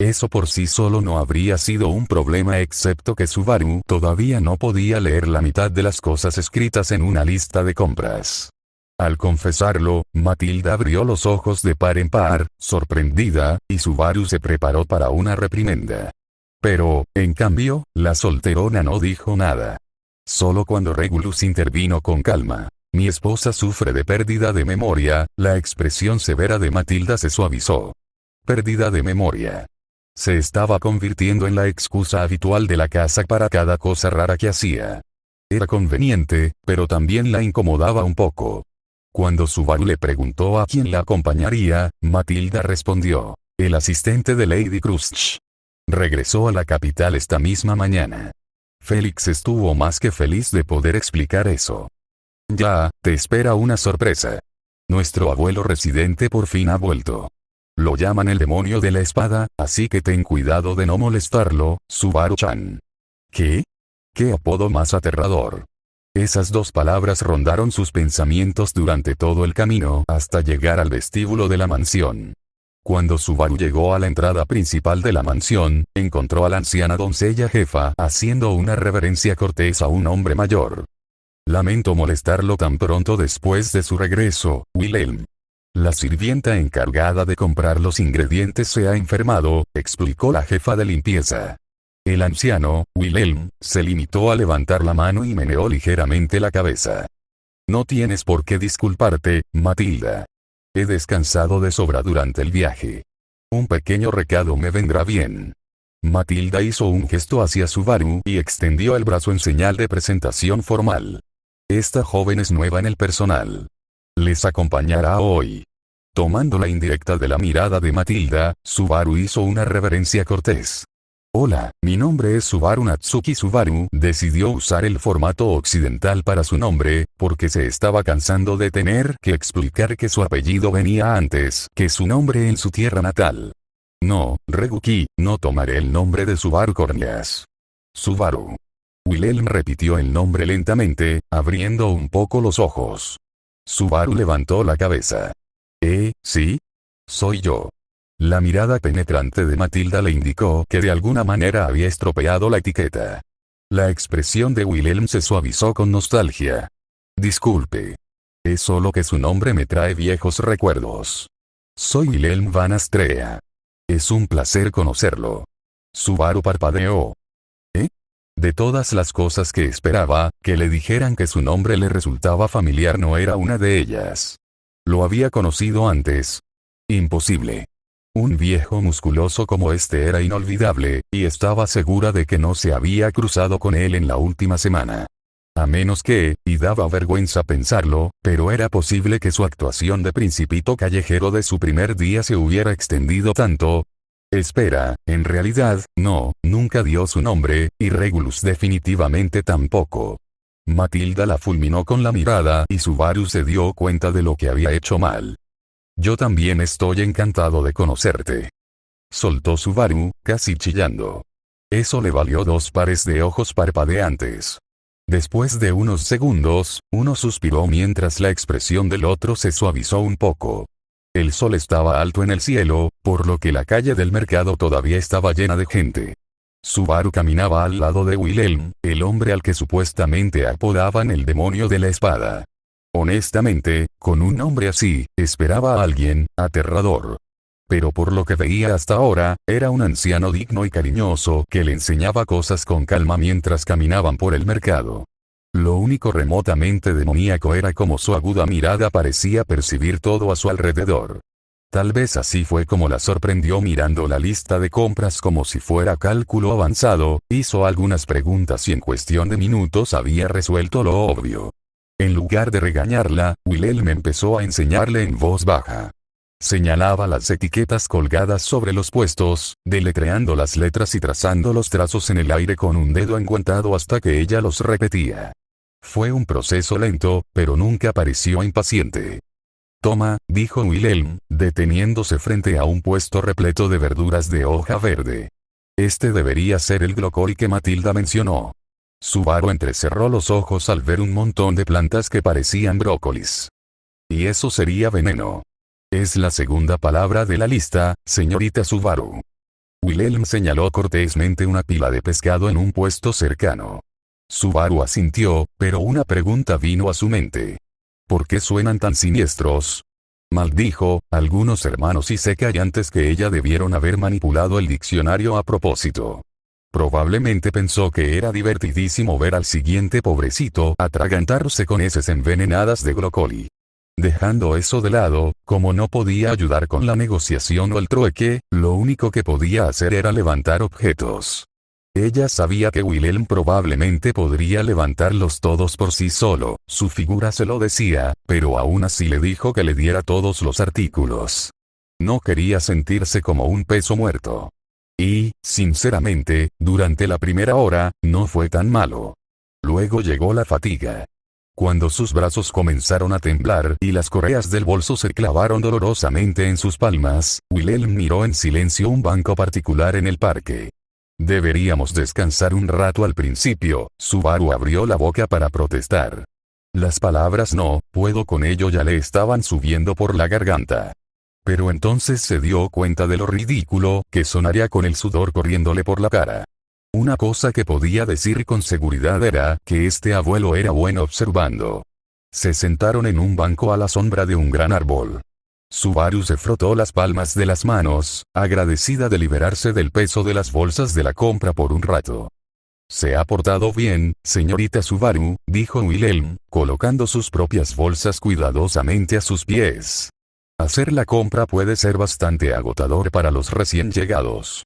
Eso por sí solo no habría sido un problema excepto que Subaru todavía no podía leer la mitad de las cosas escritas en una lista de compras. Al confesarlo, Matilda abrió los ojos de par en par, sorprendida, y Subaru se preparó para una reprimenda. Pero, en cambio, la solterona no dijo nada. Solo cuando Regulus intervino con calma. Mi esposa sufre de pérdida de memoria, la expresión severa de Matilda se suavizó. Pérdida de memoria. Se estaba convirtiendo en la excusa habitual de la casa para cada cosa rara que hacía. Era conveniente, pero también la incomodaba un poco. Cuando Subaru le preguntó a quién la acompañaría, Matilda respondió: el asistente de Lady Crusch. Regresó a la capital esta misma mañana. Félix estuvo más que feliz de poder explicar eso. Ya, te espera una sorpresa. Nuestro abuelo residente por fin ha vuelto. Lo llaman el demonio de la espada, así que ten cuidado de no molestarlo, Subaru-chan. ¿Qué? ¿Qué apodo más aterrador? Esas dos palabras rondaron sus pensamientos durante todo el camino hasta llegar al vestíbulo de la mansión. Cuando Subaru llegó a la entrada principal de la mansión, encontró a la anciana doncella jefa haciendo una reverencia cortés a un hombre mayor. Lamento molestarlo tan pronto después de su regreso, Wilhelm. La sirvienta encargada de comprar los ingredientes se ha enfermado, explicó la jefa de limpieza. El anciano, Wilhelm, se limitó a levantar la mano y meneó ligeramente la cabeza. No tienes por qué disculparte, Matilda. He descansado de sobra durante el viaje. Un pequeño recado me vendrá bien. Matilda hizo un gesto hacia Subaru y extendió el brazo en señal de presentación formal. Esta joven es nueva en el personal. Les acompañará hoy. Tomando la indirecta de la mirada de Matilda, Subaru hizo una reverencia cortés. Hola, mi nombre es Subaru Natsuki. Subaru decidió usar el formato occidental para su nombre, porque se estaba cansando de tener que explicar que su apellido venía antes que su nombre en su tierra natal. No, Reguki, no tomaré el nombre de Subaru Corneas. Subaru. Wilhelm repitió el nombre lentamente, abriendo un poco los ojos. Subaru levantó la cabeza. Sí. Soy yo. La mirada penetrante de Matilda le indicó que de alguna manera había estropeado la etiqueta. La expresión de Wilhelm se suavizó con nostalgia. Disculpe. Es solo que su nombre me trae viejos recuerdos. Soy Wilhelm Van Astrea. Es un placer conocerlo. Subaru parpadeó. De todas las cosas que esperaba, que le dijeran que su nombre le resultaba familiar no era una de ellas. Lo había conocido antes. Imposible. Un viejo musculoso como este era inolvidable, y estaba segura de que no se había cruzado con él en la última semana. A menos que, y daba vergüenza pensarlo, pero era posible que su actuación de principito callejero de su primer día se hubiera extendido tanto. Espera, en realidad, no, nunca dio su nombre, y Regulus definitivamente tampoco. Matilda la fulminó con la mirada y Subaru se dio cuenta de lo que había hecho mal. Yo también estoy encantado de conocerte. Soltó Subaru, casi chillando. Eso le valió 2 pares de ojos parpadeantes. Después de unos segundos, uno suspiró mientras la expresión del otro se suavizó un poco. El sol estaba alto en el cielo, por lo que la calle del mercado todavía estaba llena de gente. Subaru caminaba al lado de Wilhelm, el hombre al que supuestamente apodaban el demonio de la espada. Honestamente, con un nombre así, esperaba a alguien aterrador. Pero por lo que veía hasta ahora, era un anciano digno y cariñoso que le enseñaba cosas con calma mientras caminaban por el mercado. Lo único remotamente demoníaco era como su aguda mirada parecía percibir todo a su alrededor. Tal vez así fue como la sorprendió mirando la lista de compras como si fuera cálculo avanzado, hizo algunas preguntas y en cuestión de minutos había resuelto lo obvio. En lugar de regañarla, Wilhelm empezó a enseñarle en voz baja. Señalaba las etiquetas colgadas sobre los puestos, deletreando las letras y trazando los trazos en el aire con un dedo enguantado hasta que ella los repetía. Fue un proceso lento, pero nunca pareció impaciente. Toma, dijo Wilhelm, deteniéndose frente a un puesto repleto de verduras de hoja verde. Este debería ser el glocoli que Matilda mencionó. Subaru entrecerró los ojos al ver un montón de plantas que parecían brócolis. Y eso sería veneno. Es la segunda palabra de la lista, señorita Subaru. Wilhelm señaló cortésmente una pila de pescado en un puesto cercano. Subaru asintió, pero una pregunta vino a su mente. ¿Por qué suenan tan siniestros? Maldijo, algunos hermanos y sé que antes que ella debieron haber manipulado el diccionario a propósito. Probablemente pensó que era divertidísimo ver al siguiente pobrecito atragantarse con heces envenenadas de glocoli. Dejando eso de lado, como no podía ayudar con la negociación o el trueque, lo único que podía hacer era levantar objetos. Ella sabía que Wilhelm probablemente podría levantarlos todos por sí solo, su figura se lo decía, pero aún así le dijo que le diera todos los artículos. No quería sentirse como un peso muerto. Y, sinceramente, durante la primera hora, no fue tan malo. Luego llegó la fatiga. Cuando sus brazos comenzaron a temblar y las correas del bolso se clavaron dolorosamente en sus palmas, Wilhelm miró en silencio un banco particular en el parque. Deberíamos descansar un rato al principio, Subaru abrió la boca para protestar. Las palabras no puedo con ello ya le estaban subiendo por la garganta. Pero entonces se dio cuenta de lo ridículo que sonaría con el sudor corriéndole por la cara. Una cosa que podía decir con seguridad era que este abuelo era bueno observando. Se sentaron en un banco a la sombra de un gran árbol. Subaru se frotó las palmas de las manos, agradecida de liberarse del peso de las bolsas de la compra por un rato. Se ha portado bien, señorita Subaru, dijo Wilhelm, colocando sus propias bolsas cuidadosamente a sus pies. Hacer la compra puede ser bastante agotador para los recién llegados.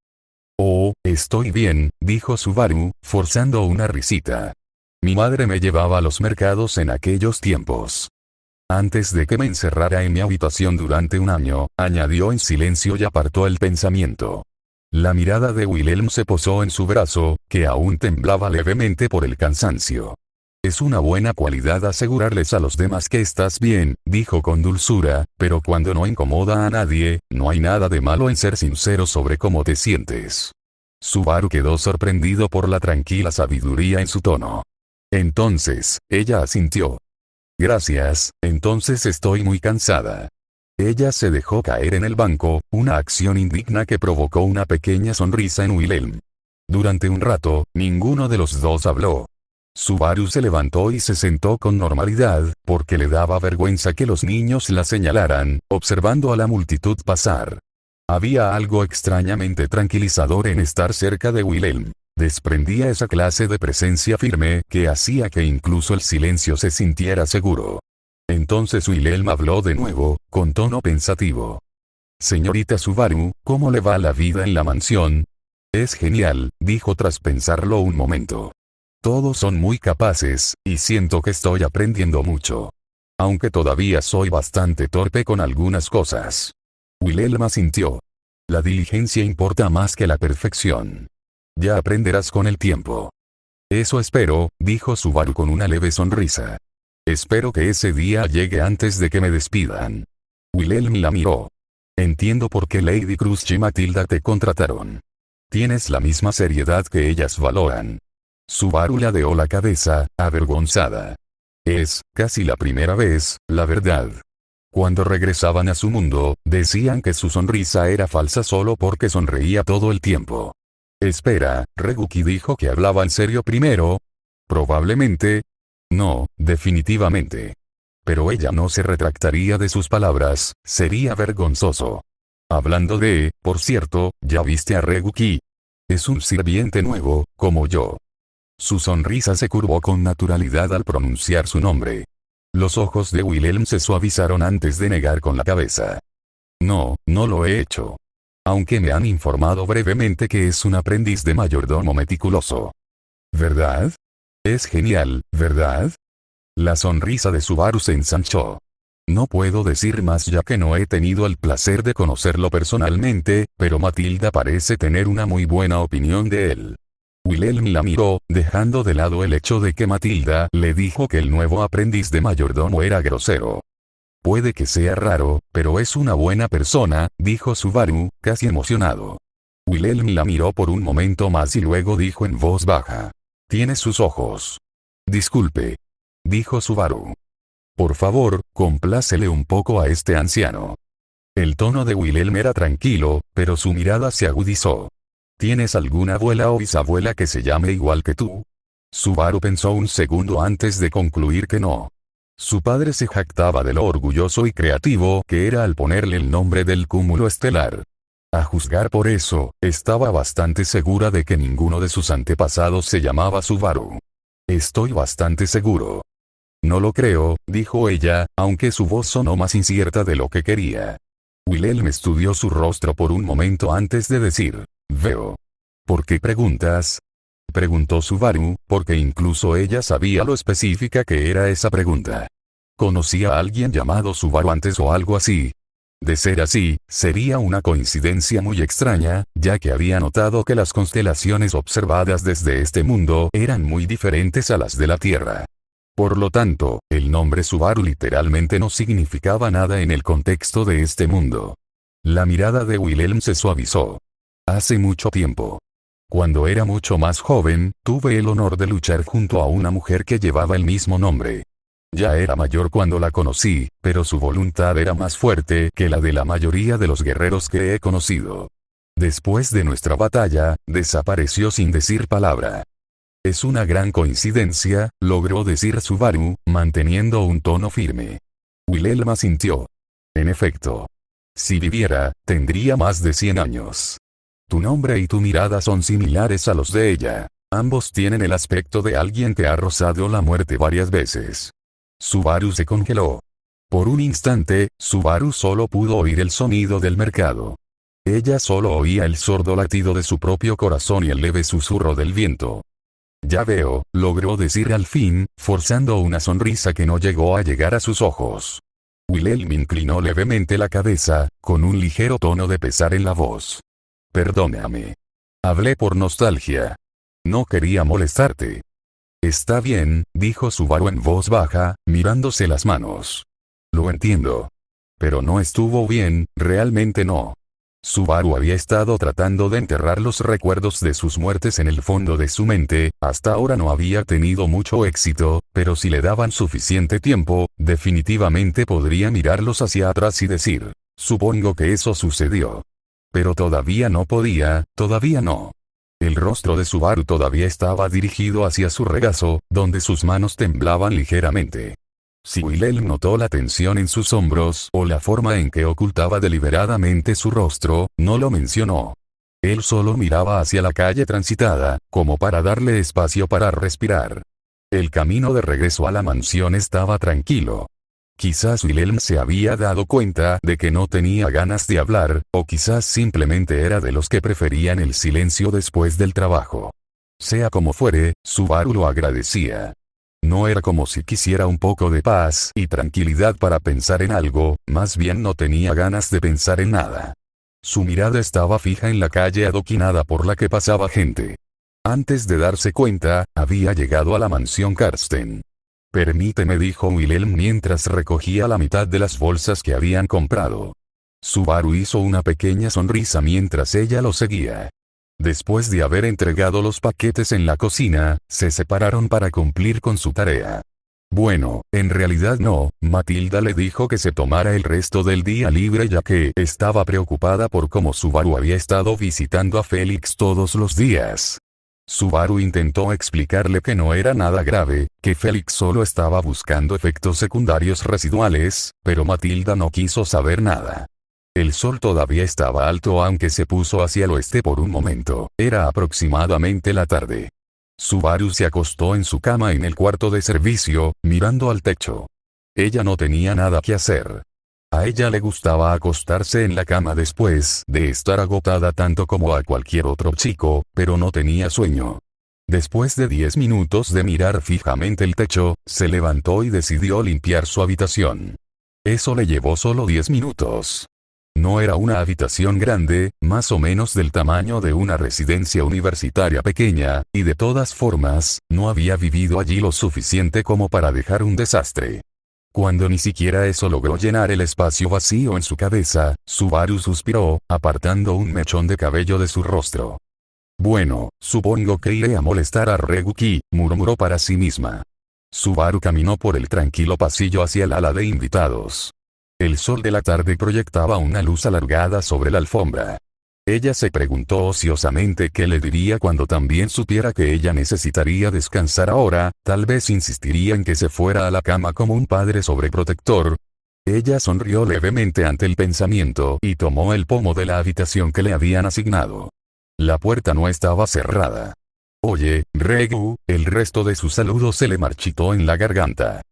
Oh, estoy bien, dijo Subaru, forzando una risita. Mi madre me llevaba a los mercados en aquellos tiempos. Antes de que me encerrara en mi habitación durante un año, añadió en silencio y apartó el pensamiento. La mirada de Wilhelm se posó en su brazo, que aún temblaba levemente por el cansancio. Es una buena cualidad asegurarles a los demás que estás bien, dijo con dulzura, pero cuando no incomoda a nadie, no hay nada de malo en ser sincero sobre cómo te sientes. Subaru quedó sorprendido por la tranquila sabiduría en su tono. Entonces, ella asintió. Gracias, entonces estoy muy cansada. Ella se dejó caer en el banco, una acción indigna que provocó una pequeña sonrisa en Wilhelm. Durante un rato, ninguno de los dos habló. Subaru se levantó y se sentó con normalidad, porque le daba vergüenza que los niños la señalaran, observando a la multitud pasar. Había algo extrañamente tranquilizador en estar cerca de Wilhelm. Desprendía esa clase de presencia firme que hacía que incluso el silencio se sintiera seguro. Entonces Wilhelm habló de nuevo, con tono pensativo. Señorita Subaru, ¿cómo le va la vida en la mansión? Es genial, dijo tras pensarlo un momento. Todos son muy capaces, y siento que estoy aprendiendo mucho. Aunque todavía soy bastante torpe con algunas cosas. Wilhelm asintió. La diligencia importa más que la perfección. Ya aprenderás con el tiempo. Eso espero, dijo Subaru con una leve sonrisa. Espero que ese día llegue antes de que me despidan. Wilhelm la miró. Entiendo por qué Lady Cruz y Matilda te contrataron. Tienes la misma seriedad que ellas valoran. Subaru ladeó la cabeza, avergonzada. Es, casi la primera vez, la verdad. Cuando regresaban a su mundo, decían que su sonrisa era falsa solo porque sonreía todo el tiempo. Espera, Reguki dijo que hablaba en serio primero. Probablemente. No, definitivamente. Pero ella no se retractaría de sus palabras, sería vergonzoso. Hablando de, por cierto, ¿ya viste a Reguki? Es un sirviente nuevo, como yo. Su sonrisa se curvó con naturalidad al pronunciar su nombre. Los ojos de Wilhelm se suavizaron antes de negar con la cabeza. No, no lo he hecho. Aunque me han informado brevemente que es un aprendiz de mayordomo meticuloso. ¿Verdad? Es genial, ¿verdad? La sonrisa de Subaru se ensanchó. No puedo decir más ya que no he tenido el placer de conocerlo personalmente, pero Matilda parece tener una muy buena opinión de él. Wilhelm la miró, dejando de lado el hecho de que Matilda le dijo que el nuevo aprendiz de mayordomo era grosero. Puede que sea raro, pero es una buena persona, dijo Subaru, casi emocionado. Wilhelm la miró por un momento más y luego dijo en voz baja. Tiene sus ojos. Disculpe. Dijo Subaru. Por favor, complácele un poco a este anciano. El tono de Wilhelm era tranquilo, pero su mirada se agudizó. ¿Tienes alguna abuela o bisabuela que se llame igual que tú? Subaru pensó un segundo antes de concluir que no. Su padre se jactaba de lo orgulloso y creativo que era al ponerle el nombre del cúmulo estelar. A juzgar por eso, estaba bastante segura de que ninguno de sus antepasados se llamaba Subaru. Estoy bastante seguro. No lo creo, dijo ella, aunque su voz sonó más incierta de lo que quería. Wilhelm estudió su rostro por un momento antes de decir, veo. ¿Por qué preguntas? Preguntó Subaru, porque incluso ella sabía lo específica que era esa pregunta. ¿Conocía a alguien llamado Subaru antes o algo así? De ser así, sería una coincidencia muy extraña, ya que había notado que las constelaciones observadas desde este mundo eran muy diferentes a las de la Tierra. Por lo tanto, el nombre Subaru literalmente no significaba nada en el contexto de este mundo. La mirada de Wilhelm se suavizó. Hace mucho tiempo. Cuando era mucho más joven, tuve el honor de luchar junto a una mujer que llevaba el mismo nombre. Ya era mayor cuando la conocí, pero su voluntad era más fuerte que la de la mayoría de los guerreros que he conocido. Después de nuestra batalla, desapareció sin decir palabra. Es una gran coincidencia, logró decir Subaru, manteniendo un tono firme. Wilhelm asintió. En efecto. Si viviera, tendría más de 100 años. Tu nombre y tu mirada son similares a los de ella. Ambos tienen el aspecto de alguien que ha rozado la muerte varias veces. Subaru se congeló. Por un instante, Subaru solo pudo oír el sonido del mercado. Ella solo oía el sordo latido de su propio corazón y el leve susurro del viento. Ya veo, logró decir al fin, forzando una sonrisa que no llegó a llegar a sus ojos. Wilhelm inclinó levemente la cabeza, con un ligero tono de pesar en la voz. Perdóname. Hablé por nostalgia. No quería molestarte. Está bien, dijo Subaru en voz baja, mirándose las manos. Lo entiendo. Pero no estuvo bien, realmente no. Subaru había estado tratando de enterrar los recuerdos de sus muertes en el fondo de su mente, hasta ahora no había tenido mucho éxito, pero si le daban suficiente tiempo, definitivamente podría mirarlos hacia atrás y decir, supongo que eso sucedió. Pero todavía no podía, todavía no. El rostro de Subaru todavía estaba dirigido hacia su regazo, donde sus manos temblaban ligeramente. Si Wilhelm notó la tensión en sus hombros o la forma en que ocultaba deliberadamente su rostro, no lo mencionó. Él solo miraba hacia la calle transitada, como para darle espacio para respirar. El camino de regreso a la mansión estaba tranquilo. Quizás Wilhelm se había dado cuenta de que no tenía ganas de hablar, o quizás simplemente era de los que preferían el silencio después del trabajo. Sea como fuere, Subaru lo agradecía. No era como si quisiera un poco de paz y tranquilidad para pensar en algo, más bien no tenía ganas de pensar en nada. Su mirada estaba fija en la calle adoquinada por la que pasaba gente. Antes de darse cuenta, había llegado a la mansión Karsten. Permíteme, dijo Wilhelm mientras recogía la mitad de las bolsas que habían comprado. Subaru hizo una pequeña sonrisa mientras ella lo seguía. Después de haber entregado los paquetes en la cocina, se separaron para cumplir con su tarea. Bueno, en realidad no, Matilda le dijo que se tomara el resto del día libre ya que estaba preocupada por cómo Subaru había estado visitando a Félix todos los días. Subaru intentó explicarle que no era nada grave, que Félix solo estaba buscando efectos secundarios residuales, pero Matilda no quiso saber nada. El sol todavía estaba alto aunque se puso hacia el oeste por un momento, era aproximadamente la tarde. Subaru se acostó en su cama en el cuarto de servicio, mirando al techo. Ella no tenía nada que hacer. A ella le gustaba acostarse en la cama después de estar agotada tanto como a cualquier otro chico, pero no tenía sueño. Después de 10 minutos de mirar fijamente el techo, se levantó y decidió limpiar su habitación. Eso le llevó solo 10 minutos. No era una habitación grande, más o menos del tamaño de una residencia universitaria pequeña, y de todas formas, no había vivido allí lo suficiente como para dejar un desastre. Cuando ni siquiera eso logró llenar el espacio vacío en su cabeza, Subaru suspiró, apartando un mechón de cabello de su rostro. Bueno, supongo que iré a molestar a Reguki, murmuró para sí misma. Subaru caminó por el tranquilo pasillo hacia el ala de invitados. El sol de la tarde proyectaba una luz alargada sobre la alfombra. Ella se preguntó ociosamente qué le diría cuando también supiera que ella necesitaría descansar ahora, tal vez insistiría en que se fuera a la cama como un padre sobreprotector. Ella sonrió levemente ante el pensamiento y tomó el pomo de la habitación que le habían asignado. La puerta no estaba cerrada. Oye, Regu, el resto de su saludo se le marchitó en la garganta.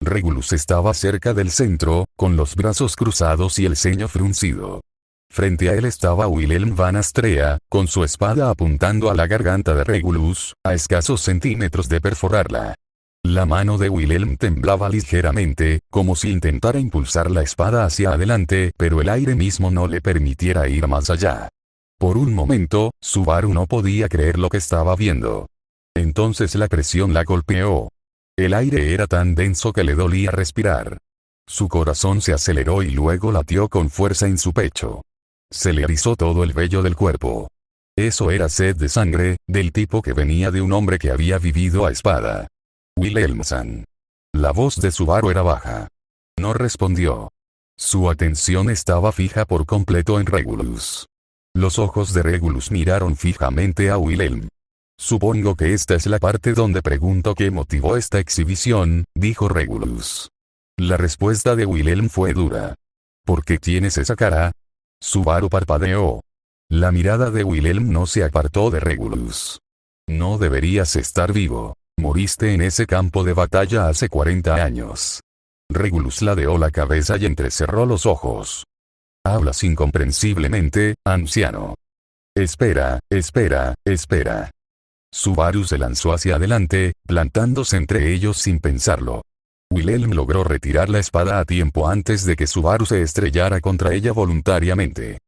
Regulus estaba cerca del centro, con los brazos cruzados y el ceño fruncido. Frente a él estaba Wilhelm van Astrea, con su espada apuntando a la garganta de Regulus, a escasos centímetros de perforarla. La mano de Wilhelm temblaba ligeramente, como si intentara impulsar la espada hacia adelante, pero el aire mismo no le permitiera ir más allá. Por un momento, Subaru no podía creer lo que estaba viendo. Entonces la presión la golpeó. El aire era tan denso que le dolía respirar. Su corazón se aceleró y luego latió con fuerza en su pecho. Se le erizó todo el vello del cuerpo. Eso era sed de sangre, del tipo que venía de un hombre que había vivido a espada. Wilhelm-san. La voz de Subaru era baja. No respondió. Su atención estaba fija por completo en Regulus. Los ojos de Regulus miraron fijamente a Wilhelm. Supongo que esta es la parte donde pregunto qué motivó esta exhibición, dijo Regulus. La respuesta de Wilhelm fue dura. ¿Por qué tienes esa cara? Subaru parpadeó. La mirada de Wilhelm no se apartó de Regulus. No deberías estar vivo. Moriste en ese campo de batalla hace 40 años. Regulus ladeó la cabeza y entrecerró los ojos. Hablas incomprensiblemente, anciano. Espera, espera, espera. Subaru se lanzó hacia adelante, plantándose entre ellos sin pensarlo. Wilhelm logró retirar la espada a tiempo antes de que Subaru se estrellara contra ella voluntariamente.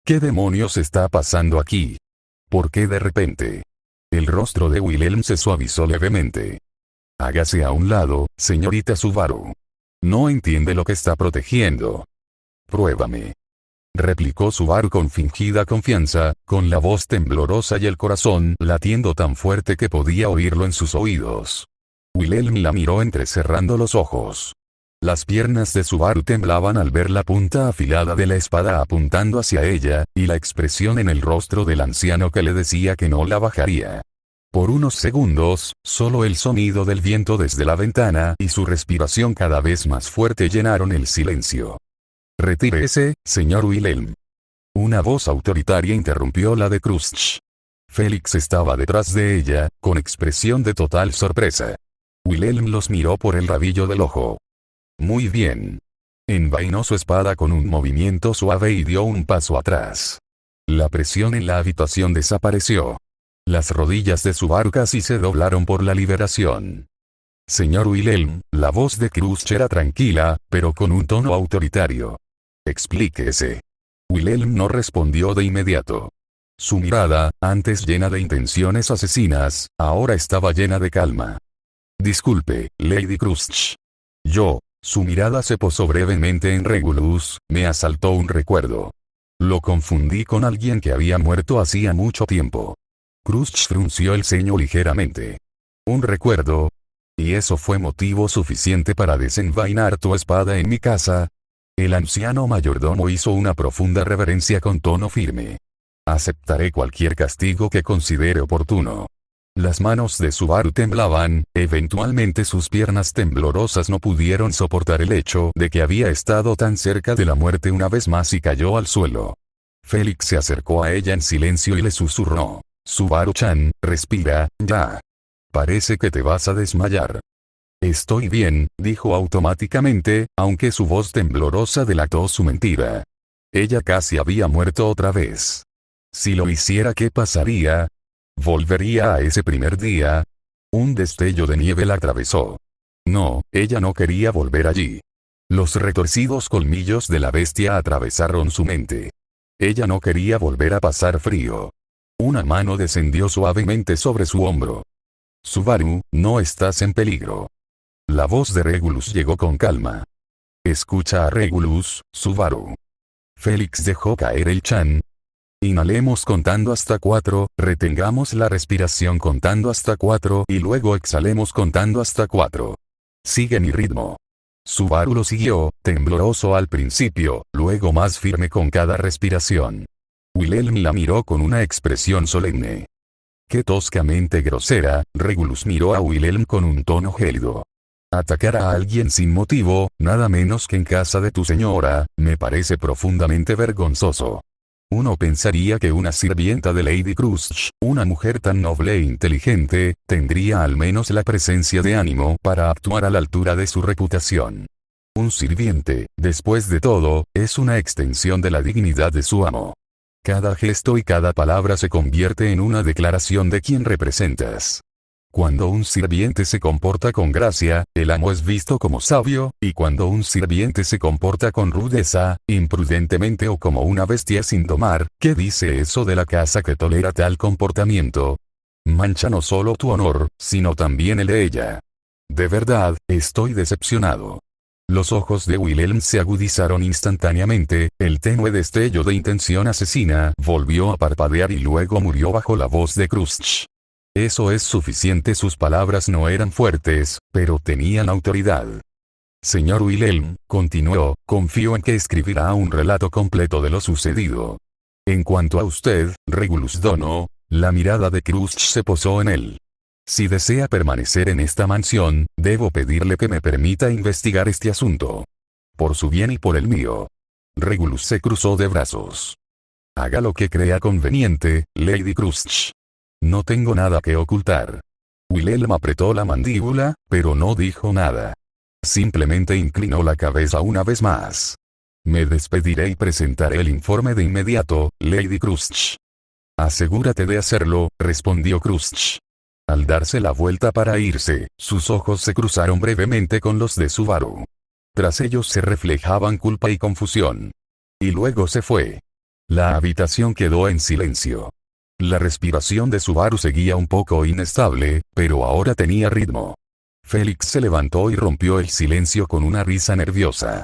¿Qué demonios está pasando aquí? ¿Por qué de repente? El rostro de Wilhelm se suavizó levemente. Hágase a un lado, señorita Subaru. No entiende lo que está protegiendo. Pruébame. replicó Subaru con fingida confianza, con la voz temblorosa y el corazón latiendo tan fuerte que podía oírlo en sus oídos. Wilhelm la miró entrecerrando los ojos. Las piernas de Subaru temblaban al ver la punta afilada de la espada apuntando hacia ella, y la expresión en el rostro del anciano que le decía que no la bajaría. Por unos segundos, solo el sonido del viento desde la ventana y su respiración cada vez más fuerte llenaron el silencio. «Retírese, señor Wilhelm». Una voz autoritaria interrumpió la de Crusch. Félix estaba detrás de ella, con expresión de total sorpresa. Wilhelm los miró por el rabillo del ojo. «Muy bien». Envainó su espada con un movimiento suave y dio un paso atrás. La presión en la habitación desapareció. Las rodillas de Subaru casi se doblaron por la liberación. «Señor Wilhelm», la voz de Crusch era tranquila, pero con un tono autoritario. «Explíquese». Wilhelm no respondió de inmediato. Su mirada, antes llena de intenciones asesinas, ahora estaba llena de calma. «Disculpe, Lady Crusch. Su mirada se posó brevemente en Regulus, me asaltó un recuerdo. Lo confundí con alguien que había muerto hacía mucho tiempo. Crusch frunció el ceño ligeramente. ¿Un recuerdo? ¿Y eso fue motivo suficiente para desenvainar tu espada en mi casa? El anciano mayordomo hizo una profunda reverencia con tono firme. Aceptaré cualquier castigo que considere oportuno. Las manos de Subaru temblaban, eventualmente sus piernas temblorosas no pudieron soportar el hecho de que había estado tan cerca de la muerte una vez más y cayó al suelo. Félix se acercó a ella en silencio y le susurró. «Subaru-chan, respira, ya. Parece que te vas a desmayar». «Estoy bien», dijo automáticamente, aunque su voz temblorosa delató su mentira. Ella casi había muerto otra vez. Si lo hiciera, ¿qué pasaría? ¿Volvería a ese primer día? Un destello de nieve la atravesó. No, ella no quería volver allí. Los retorcidos colmillos de la bestia atravesaron su mente. Ella no quería volver a pasar frío. Una mano descendió suavemente sobre su hombro. «Subaru, no estás en peligro». La voz de Regulus llegó con calma. «Escucha a Regulus, Subaru». Félix dejó caer el chan. «Inhalemos contando hasta 4, retengamos la respiración contando hasta 4 y luego exhalemos contando hasta 4. Sigue mi ritmo». Subaru lo siguió, tembloroso al principio, luego más firme con cada respiración. Wilhelm la miró con una expresión solemne. «Qué toscamente grosera», Regulus miró a Wilhelm con un tono gélido. «Atacar a alguien sin motivo, nada menos que en casa de tu señora, me parece profundamente vergonzoso. Uno pensaría que una sirvienta de Lady Crusch, una mujer tan noble e inteligente, tendría al menos la presencia de ánimo para actuar a la altura de su reputación. Un sirviente, después de todo, es una extensión de la dignidad de su amo. Cada gesto y cada palabra se convierte en una declaración de quién representas. Cuando un sirviente se comporta con gracia, el amo es visto como sabio, y cuando un sirviente se comporta con rudeza, imprudentemente o como una bestia sin domar, ¿qué dice eso de la casa que tolera tal comportamiento? Mancha no solo tu honor, sino también el de ella. De verdad, estoy decepcionado». Los ojos de Wilhelm se agudizaron instantáneamente, el tenue destello de intención asesina volvió a parpadear y luego murió bajo la voz de Crusch. Eso es suficiente. Sus palabras no eran fuertes, pero tenían autoridad. «Señor Wilhelm», continuó, «confío en que escribirá un relato completo de lo sucedido. En cuanto a usted, Regulus Dono», la mirada de Crusch se posó en él. «Si desea permanecer en esta mansión, debo pedirle que me permita investigar este asunto. Por su bien y por el mío». Regulus se cruzó de brazos. «Haga lo que crea conveniente, Lady Crusch. No tengo nada que ocultar». Wilhelm apretó la mandíbula, pero no dijo nada. Simplemente inclinó la cabeza una vez más. «Me despediré y presentaré el informe de inmediato, Lady Crusch». «Asegúrate de hacerlo», respondió Crusch. Al darse la vuelta para irse, sus ojos se cruzaron brevemente con los de Subaru. Tras ellos se reflejaban culpa y confusión. Y luego se fue. La habitación quedó en silencio. La respiración de Subaru seguía un poco inestable, pero ahora tenía ritmo. Félix se levantó y rompió el silencio con una risa nerviosa.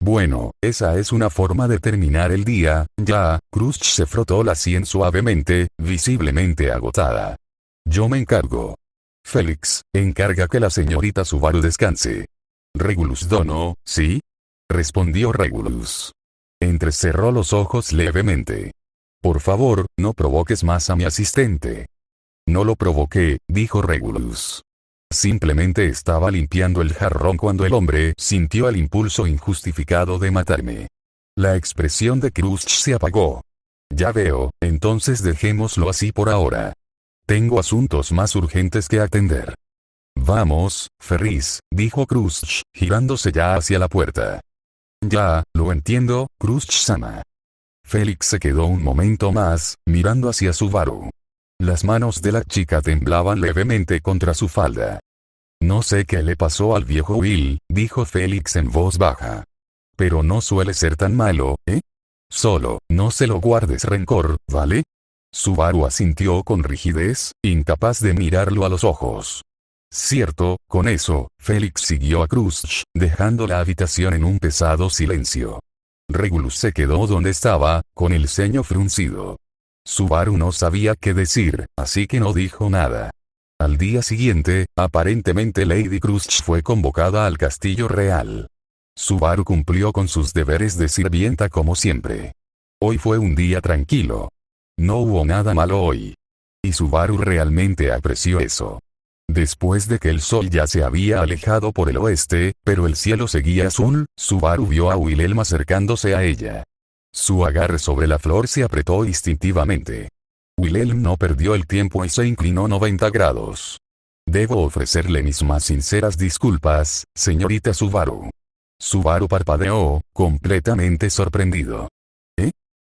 Bueno, esa es una forma de terminar el día, ya. Crush se frotó la sien suavemente, visiblemente agotada. Yo me encargo. Félix, encarga que la señorita Subaru descanse. Regulus Dono, ¿sí? Respondió Regulus. Entrecerró los ojos levemente. Por favor, no provoques más a mi asistente. No lo provoqué, dijo Regulus. Simplemente estaba limpiando el jarrón cuando el hombre sintió el impulso injustificado de matarme. La expresión de Crush se apagó. Ya veo, entonces dejémoslo así por ahora. Tengo asuntos más urgentes que atender. Vamos, Ferris, dijo Crush, girándose ya hacia la puerta. Ya, lo entiendo, Crush-sama. Félix se quedó un momento más, mirando hacia Subaru. Las manos de la chica temblaban levemente contra su falda. No sé qué le pasó al viejo Will, dijo Félix en voz baja. Pero no suele ser tan malo, ¿eh? Solo, no se lo guardes rencor, ¿vale? Subaru asintió con rigidez, incapaz de mirarlo a los ojos. Cierto, con eso, Félix siguió a Crush, dejando la habitación en un pesado silencio. Regulus se quedó donde estaba, con el ceño fruncido. Subaru no sabía qué decir, así que no dijo nada. Al día siguiente, aparentemente Lady Crush fue convocada al castillo real. Subaru cumplió con sus deberes de sirvienta como siempre. Hoy fue un día tranquilo. No hubo nada malo hoy. Y Subaru realmente apreció eso. Después de que el sol ya se había alejado por el oeste, pero el cielo seguía azul, Subaru vio a Wilhelm acercándose a ella. Su agarre sobre la flor se apretó instintivamente. Wilhelm no perdió el tiempo y se inclinó 90 grados. Debo ofrecerle mis más sinceras disculpas, señorita Subaru. Subaru parpadeó, completamente sorprendido. ¿Eh?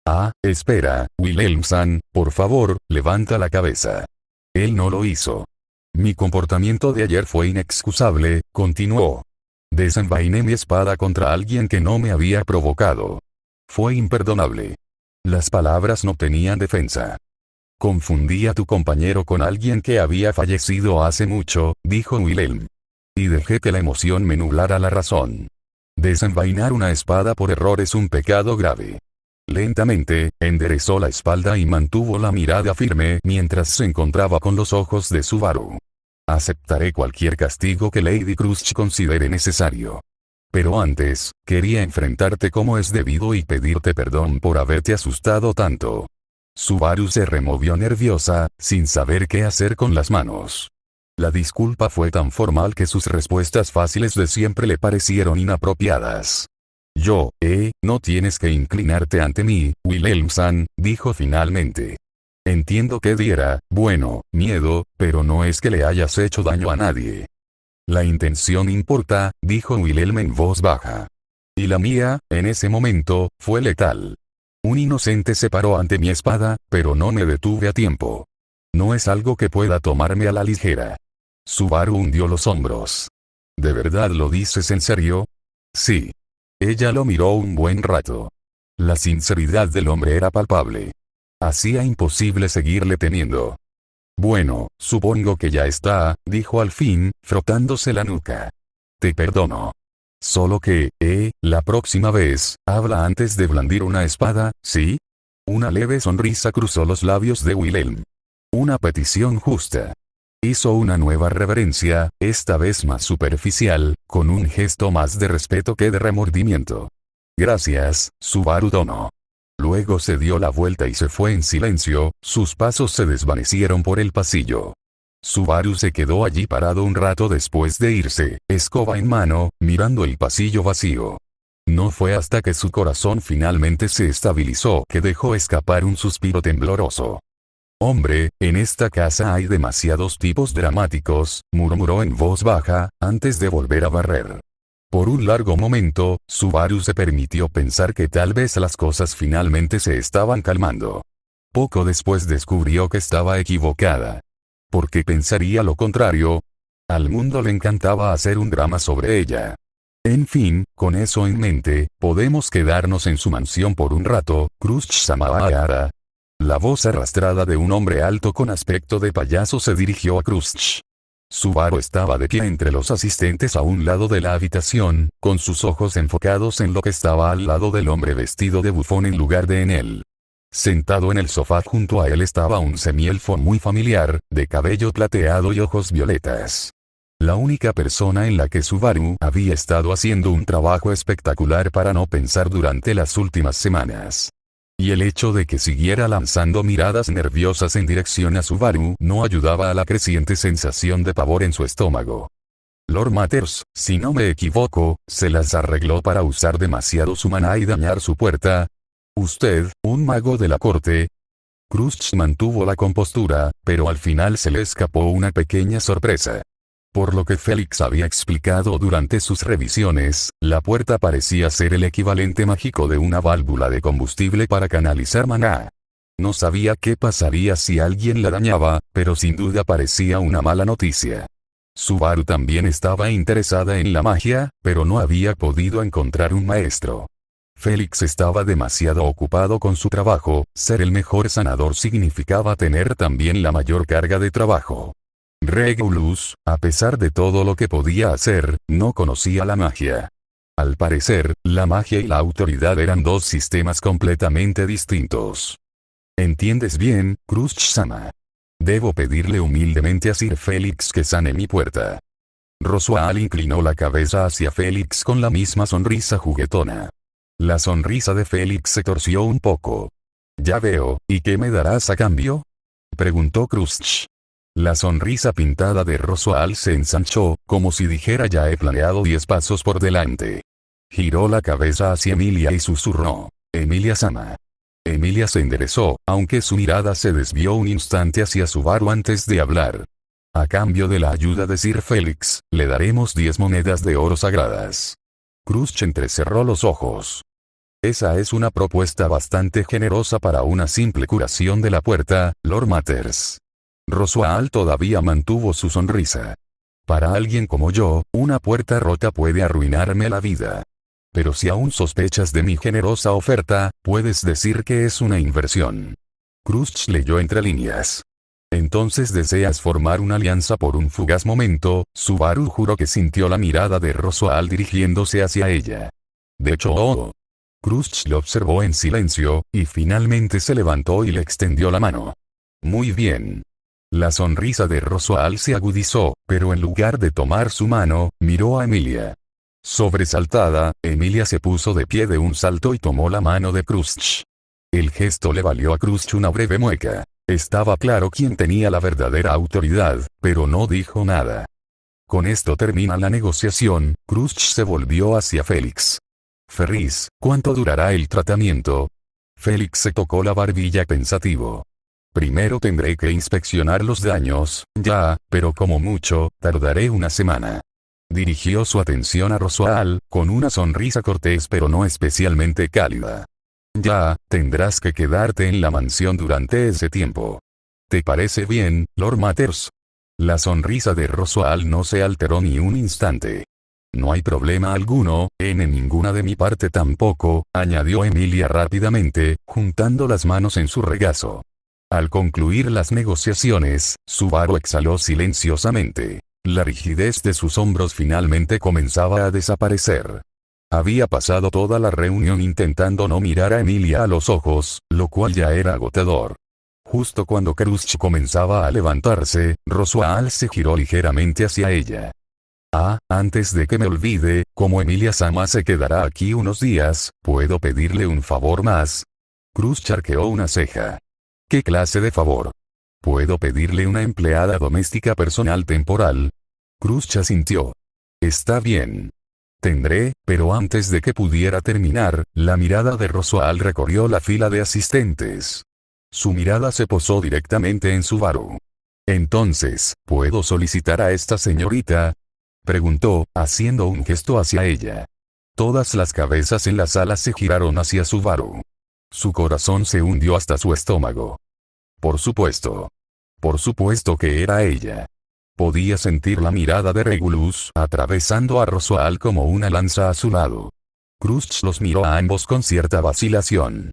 Ah, espera, Wilhelm-san, por favor, levanta la cabeza. Él no lo hizo. Mi comportamiento de ayer fue inexcusable, continuó. Desenvainé mi espada contra alguien que no me había provocado. Fue imperdonable. Las palabras no tenían defensa. Confundí a tu compañero con alguien que había fallecido hace mucho, dijo Wilhelm. Y dejé que la emoción me nublara la razón. Desenvainar una espada por error es un pecado grave. Lentamente, enderezó la espalda y mantuvo la mirada firme mientras se encontraba con los ojos de Subaru. Aceptaré cualquier castigo que Lady Crush considere necesario. Pero antes, quería enfrentarte como es debido y pedirte perdón por haberte asustado tanto. Subaru se removió nerviosa, sin saber qué hacer con las manos. La disculpa fue tan formal que sus respuestas fáciles de siempre le parecieron inapropiadas. No tienes que inclinarte ante mí, Wilhelm-san, dijo finalmente. Entiendo que diera, miedo, pero no es que le hayas hecho daño a nadie. La intención importa, dijo Wilhelm en voz baja. Y la mía, en ese momento, fue letal. Un inocente se paró ante mi espada, pero no me detuve a tiempo. No es algo que pueda tomarme a la ligera. Subaru hundió los hombros. ¿De verdad lo dices en serio? Sí. Ella lo miró un buen rato. La sinceridad del hombre era palpable. Hacía imposible seguirle temiendo. Bueno, supongo que ya está, dijo al fin, frotándose la nuca. Te perdono. Solo que, la próxima vez, habla antes de blandir una espada, ¿sí? Una leve sonrisa cruzó los labios de Wilhelm. Una petición justa. Hizo una nueva reverencia, esta vez más superficial, con un gesto más de respeto que de remordimiento. Gracias, Subaru Dono. Luego se dio la vuelta y se fue en silencio, sus pasos se desvanecieron por el pasillo. Subaru se quedó allí parado un rato después de irse, escoba en mano, mirando el pasillo vacío. No fue hasta que su corazón finalmente se estabilizó que dejó escapar un suspiro tembloroso. Hombre, en esta casa hay demasiados tipos dramáticos, murmuró en voz baja, antes de volver a barrer. Por un largo momento, Subaru se permitió pensar que tal vez las cosas finalmente se estaban calmando. Poco después descubrió que estaba equivocada. ¿Por qué pensaría lo contrario? Al mundo le encantaba hacer un drama sobre ella. En fin, con eso en mente, podemos quedarnos en su mansión por un rato, Crush-sama. La voz arrastrada de un hombre alto con aspecto de payaso se dirigió a Crush. Subaru estaba de pie entre los asistentes a un lado de la habitación, con sus ojos enfocados en lo que estaba al lado del hombre vestido de bufón en lugar de en él. Sentado en el sofá junto a él estaba un semielfo muy familiar, de cabello plateado y ojos violetas. La única persona en la que Subaru había estado haciendo un trabajo espectacular para no pensar durante las últimas semanas. Y el hecho de que siguiera lanzando miradas nerviosas en dirección a Subaru no ayudaba a la creciente sensación de pavor en su estómago. Lord Matters, si no me equivoco, se las arregló para usar demasiado su maná y dañar su puerta. ¿Usted, un mago de la corte? Crush mantuvo la compostura, pero al final se le escapó una pequeña sorpresa. Por lo que Félix había explicado durante sus revisiones, la puerta parecía ser el equivalente mágico de una válvula de combustible para canalizar maná. No sabía qué pasaría si alguien la dañaba, pero sin duda parecía una mala noticia. Subaru también estaba interesada en la magia, pero no había podido encontrar un maestro. Félix estaba demasiado ocupado con su trabajo, ser el mejor sanador significaba tener también la mayor carga de trabajo. Regulus, a pesar de todo lo que podía hacer, no conocía la magia. Al parecer, la magia y la autoridad eran dos sistemas completamente distintos. ¿Entiendes bien, Crush-sama? Debo pedirle humildemente a Sir Félix que sane mi puerta. Roswaal inclinó la cabeza hacia Félix con la misma sonrisa juguetona. La sonrisa de Félix se torció un poco. Ya veo, ¿y qué me darás a cambio? Preguntó Crush. La sonrisa pintada de Roswaal se ensanchó, como si dijera ya he planeado 10 pasos por delante. Giró la cabeza hacia Emilia y susurró, Emilia-sama. Emilia se enderezó, aunque su mirada se desvió un instante hacia Subaru antes de hablar. A cambio de la ayuda de Sir Félix, le daremos 10 monedas de oro sagradas. Crush entrecerró los ojos. Esa es una propuesta bastante generosa para una simple curación de la puerta, Lord Matters. Roswaal todavía mantuvo su sonrisa. Para alguien como yo, una puerta rota puede arruinarme la vida. Pero si aún sospechas de mi generosa oferta, puedes decir que es una inversión. Crush leyó entre líneas. Entonces deseas formar una alianza por un fugaz momento. Subaru juró que sintió la mirada de Roswaal dirigiéndose hacia ella. De hecho, Crush lo observó en silencio, y finalmente se levantó y le extendió la mano. Muy bien. La sonrisa de Roswaal se agudizó, pero en lugar de tomar su mano, miró a Emilia. Sobresaltada, Emilia se puso de pie de un salto y tomó la mano de Crush. El gesto le valió a Crush una breve mueca. Estaba claro quién tenía la verdadera autoridad, pero no dijo nada. Con esto termina la negociación. Crush se volvió hacia Félix. Ferris, ¿cuánto durará el tratamiento? Félix se tocó la barbilla pensativo. Primero tendré que inspeccionar los daños, ya, pero como mucho, tardaré una semana. Dirigió su atención a Roswaal, con una sonrisa cortés pero no especialmente cálida. Ya, tendrás que quedarte en la mansión durante ese tiempo. ¿Te parece bien, Lord Matters? La sonrisa de Roswaal no se alteró ni un instante. No hay problema alguno, en ninguna de mi parte tampoco, añadió Emilia rápidamente, juntando las manos en su regazo. Al concluir las negociaciones, Subaru exhaló silenciosamente. La rigidez de sus hombros finalmente comenzaba a desaparecer. Había pasado toda la reunión intentando no mirar a Emilia a los ojos, lo cual ya era agotador. Justo cuando Crush comenzaba a levantarse, Roswaal se giró ligeramente hacia ella. Antes de que me olvide, como Emilia-sama se quedará aquí unos días, ¿puedo pedirle un favor más? Crush arqueó una ceja. ¿Qué clase de favor? ¿Puedo pedirle una empleada doméstica personal temporal? Crush asintió. Está bien. Tendré, pero antes de que pudiera terminar, la mirada de Roswaal recorrió la fila de asistentes. Su mirada se posó directamente en Subaru. Entonces, ¿puedo solicitar a esta señorita? Preguntó, haciendo un gesto hacia ella. Todas las cabezas en la sala se giraron hacia Subaru. Su corazón se hundió hasta su estómago. Por supuesto. Por supuesto que era ella. Podía sentir la mirada de Regulus atravesando a Roswaal como una lanza a su lado. Crush los miró a ambos con cierta vacilación.